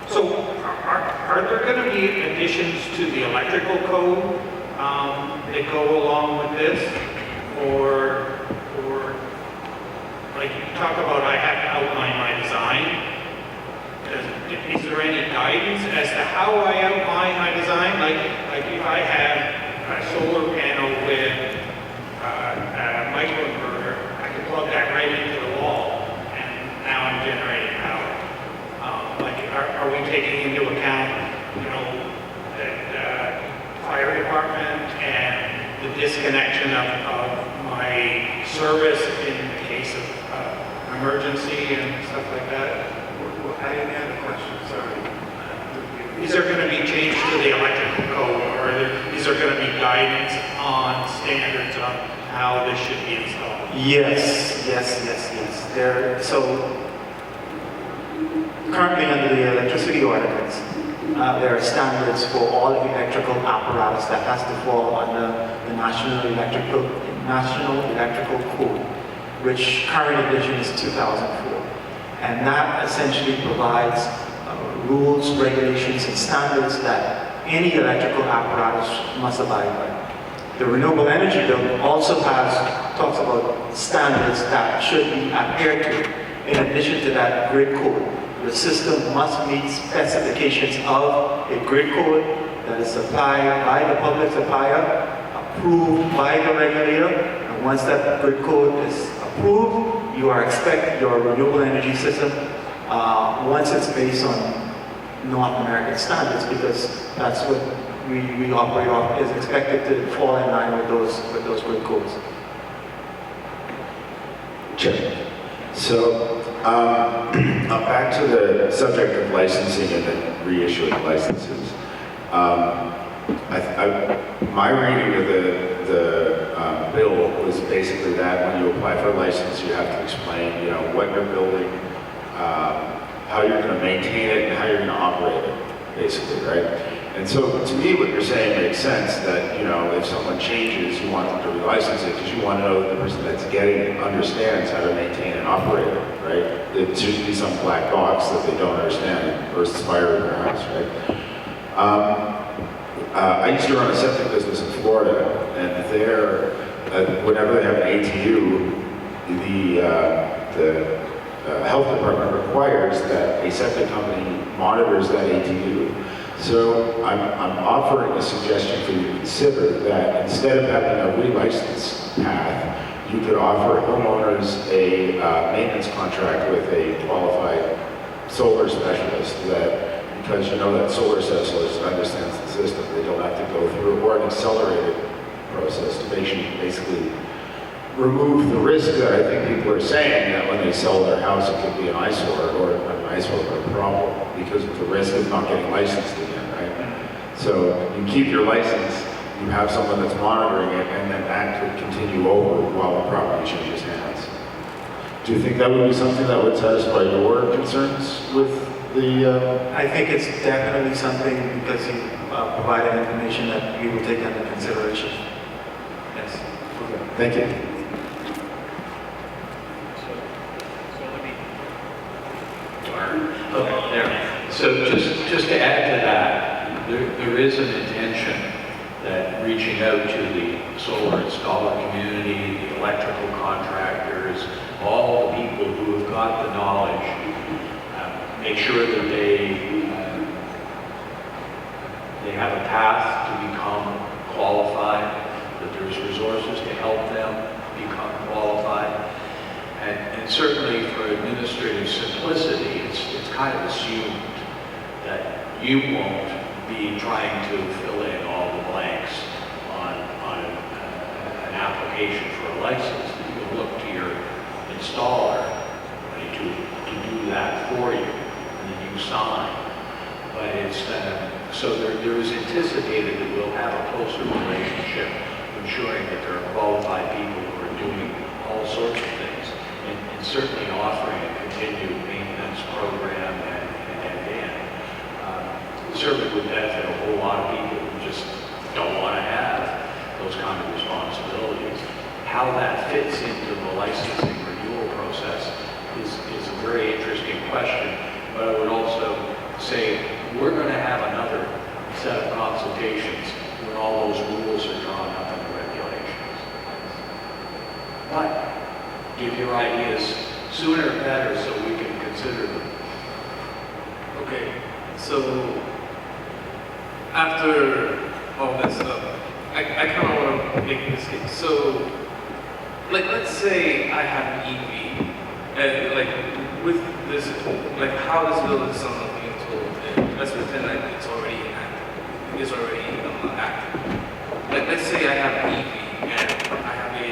So are there going to be additions to the electrical code that go along with this? Or like you talk about, I have to outline my design. Is there any guidance as to how I outline my design? Like if I have a solar panel with a microinverter, I can plug that right into the wall, and now I'm generating power. Are we taking into account, that fire department and the disconnection of my service in the case of emergency and stuff like that? I didn't have a question, sorry. Is there going to be change to the electrical code, or is there going to be guidance on standards on how this should be installed? Yes. So currently under the electricity ordinance, there are standards for all electrical apparatus that has to fall under the National Electrical Code, which current edition is 2004. And that essentially provides rules, regulations, and standards that any electrical apparatus must abide by. The Renewable Energy Bill also talks about standards that should be adhered to. In addition to that grid code, the system must meet specifications of a grid code that is supplied by the public supplier, approved by the regulator, and once that grid code is approved, you are expected your renewable energy system, once it's based on North American standards, because that's what we operate off, is expected to fall in line with those grid codes. Sure. So, back to the subject of licensing and then reissuing licenses. My reading of the bill was basically that when you apply for a license, you have to explain, what you're building, how you're going to maintain it, and how you're going to operate it, basically, right? And so, to me, what you're saying makes sense that, if someone changes, you want them to relicense it because you want to know that the person that's getting it understands how to maintain and operate it, right? It shouldn't be some black box that they don't understand or aspire in their house, right? I used to run a septic business in Florida, and there, whenever they have an ATU, the health department requires that a septic company monitors that ATU. So I'm offering a suggestion for you to consider that instead of having a relicense path, you could offer homeowners a maintenance contract with a qualified solar specialist that, because that solar specialist understands the system, they don't have to go through, or an accelerated process to basically remove the risk that I think people are saying that when they sell their house, it could be an eyesore, or not an eyesore, but a problem, because of the risk of not getting licensed again, right? So you keep your license, you have someone that's monitoring it, and then that could continue over while the property changes hands. Do you think that would be something that would satisfy your concerns with the... I think it's definitely something, because you provided information that we will take into consideration. Yes. Okay. Thank you. Okay, there. So just to add to that, there is an intention that reaching out to the solar installer community, the electrical contractors, all the people who have got the knowledge, make sure that they have a path to become qualified, that there's resources to help them become qualified. And certainly for administrative simplicity, it's kind of assumed that you won't be trying to fill in all the blanks on an application for a license. You'll look to your installer to do that for you, and then you sign. But it's, so there is anticipated that we'll have a closer relationship, ensuring that there are qualified people who are doing all sorts of things. And certainly offering a continued maintenance program and certainly would benefit a whole lot of people who just don't want to have those kind of responsibilities. How that fits into the licensing renewal process is a very interesting question, but I would also say we're going to have another set of consultations when all those rules are drawn up in the regulations. But give your ideas sooner or better so we can consider them. Okay, so after all this stuff, I kind of want to make this case. So, let's say I have an EV, and with this, how this bill is being told, and let's pretend that it's already enacted. It's already active. Let's say I have an EV, and I have a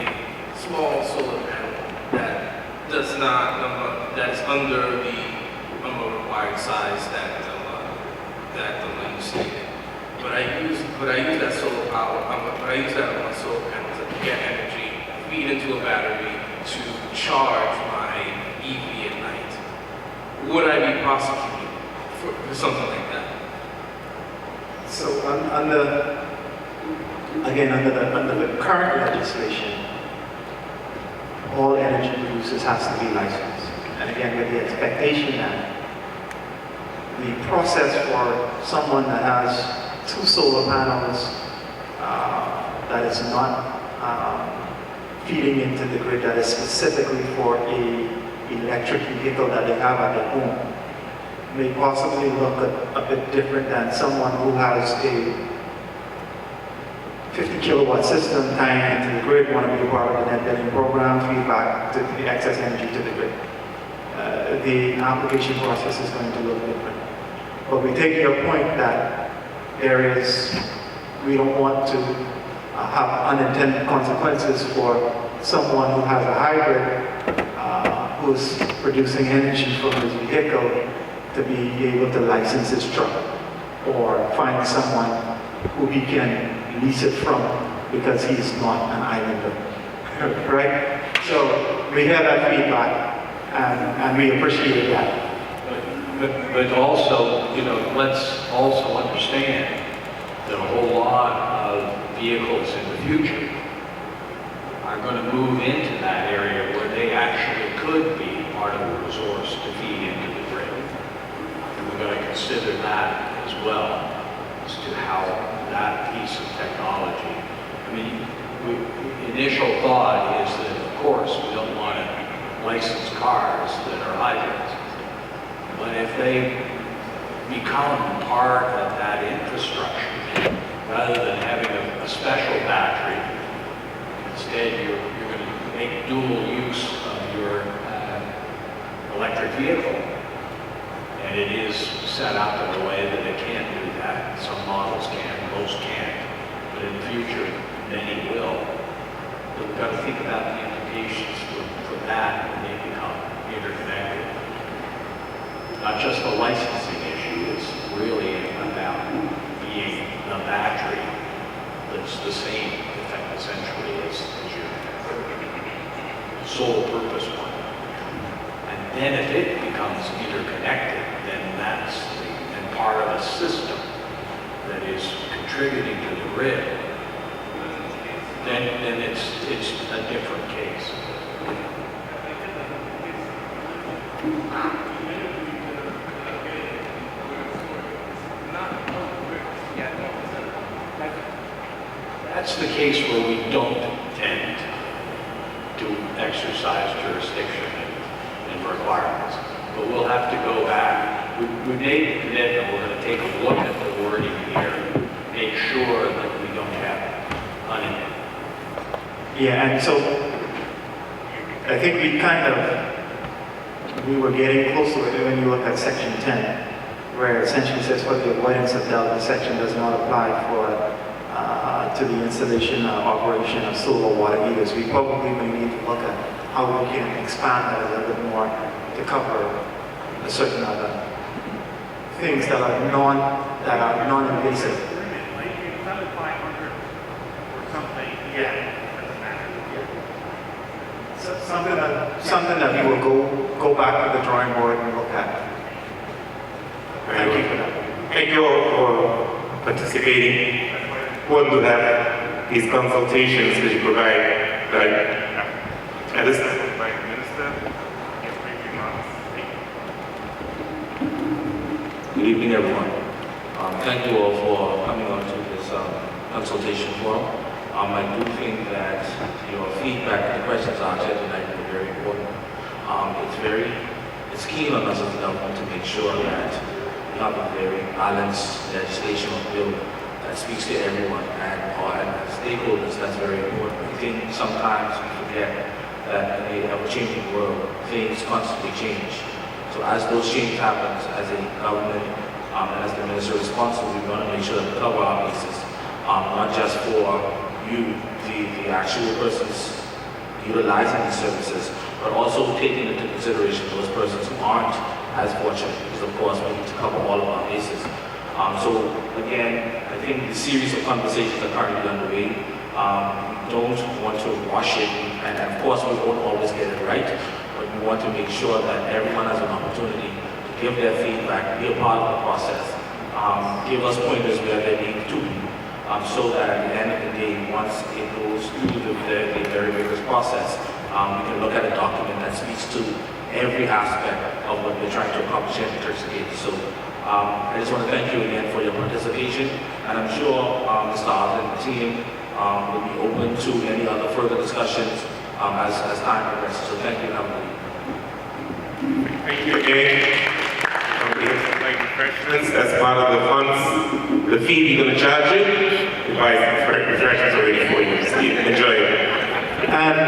small solar panel that does not, that is under the required size that you stated. But I use that solar power, but I use that on my solar panel to get energy, feed into a battery to charge my EV at night. Would I be prosecuted for something like that? So under the current legislation, all energy producers has to be licensed. And again, with the expectation that the process for someone that has 2 solar panels that is not feeding into the grid, that is specifically for a electric vehicle that they have at their home, may possibly look a bit different than someone who has a 50 kilowatt system tying into the grid, want to be a part of the net billing program, feed back to the excess energy to the grid. The application process is going to look different. But we take your point that we don't want to have unintended consequences for someone who has a hybrid, who's producing energy from his vehicle, to be able to license his truck, or find someone who he can lease it from because he's not an islander, right? So we hear that feedback, and we appreciate that. But also, let's also understand that a whole lot of vehicles in the future are going to move into that area where they actually could be part of the resource to feed into the grid. And we've got to consider that as well as to how that piece of technology. I mean, initial thought is that, of course, we don't want to license cars that are hybrids. But if they become part of that infrastructure, rather than having a special battery, instead you're going to make dual use of your electric vehicle. And it is set up in a way that it can't do that. Some models can, most can't. But in the future, many will. But we've got to think about the implications for that when they become interconnected. Not just the licensing issue, it's really about being the battery that's the same, essentially, as your sole purpose one. And then if it becomes interconnected, then that's and part of a system that is contributing to the grid, then it's a different case. That's the case where we don't tend to exercise jurisdiction and requirements. But we'll have to go back. We made the commitment, we're going to take a look at the wording here, make sure that we don't have unintended. Yeah, and so I think we were getting close to it when you look at section 10, where it essentially says for the avoidance of doubt, the section does not apply to the installation or operation of solar water heaters. We probably may need to look at how we can expand that a little bit more to cover a certain other things that are non-invasive. Like it's not 500 or something. Yeah. So something that we will go back to the drawing board and look at. Thank you for that. Thank you all for participating. Want to have these consultations that you provide, right? At this time, by the minister, Good evening, everyone. Thank you all for coming on to this consultation forum. I do think that your feedback and the questions answered tonight are very important. It's keen on us as a government to make sure that we have a very balanced legislation or bill that speaks to everyone and as stakeholders. That's very important. I think sometimes we forget that in a ever-changing world, things constantly change. So as those changes happen, as a government and as the minister responsible, we want to make sure that we cover our bases, not just for you, the actual persons utilizing these services, but also taking into consideration those persons who aren't as fortunate, because of course we need to cover all of our bases. So again, I think the series of conversations are currently underway. We don't want to rush it, and of course we won't always get it right, but we want to make sure that everyone has an opportunity to give their feedback, be a part of the process, give us pointers where they need to be, so that at the end of the day, once it goes through the very rigorous process, we can look at a document that speaks to every aspect of what we're trying to accomplish in Turks Caicos. So I just want to thank you again for your participation, and I'm sure Mr. Arthur and the team will be open to any other further discussions as time progresses. So thank you, and have a good evening. thank you again. Like refreshments as part of the funds, the fee we're going to charge you, you buy refreshments already for you. Enjoy it. And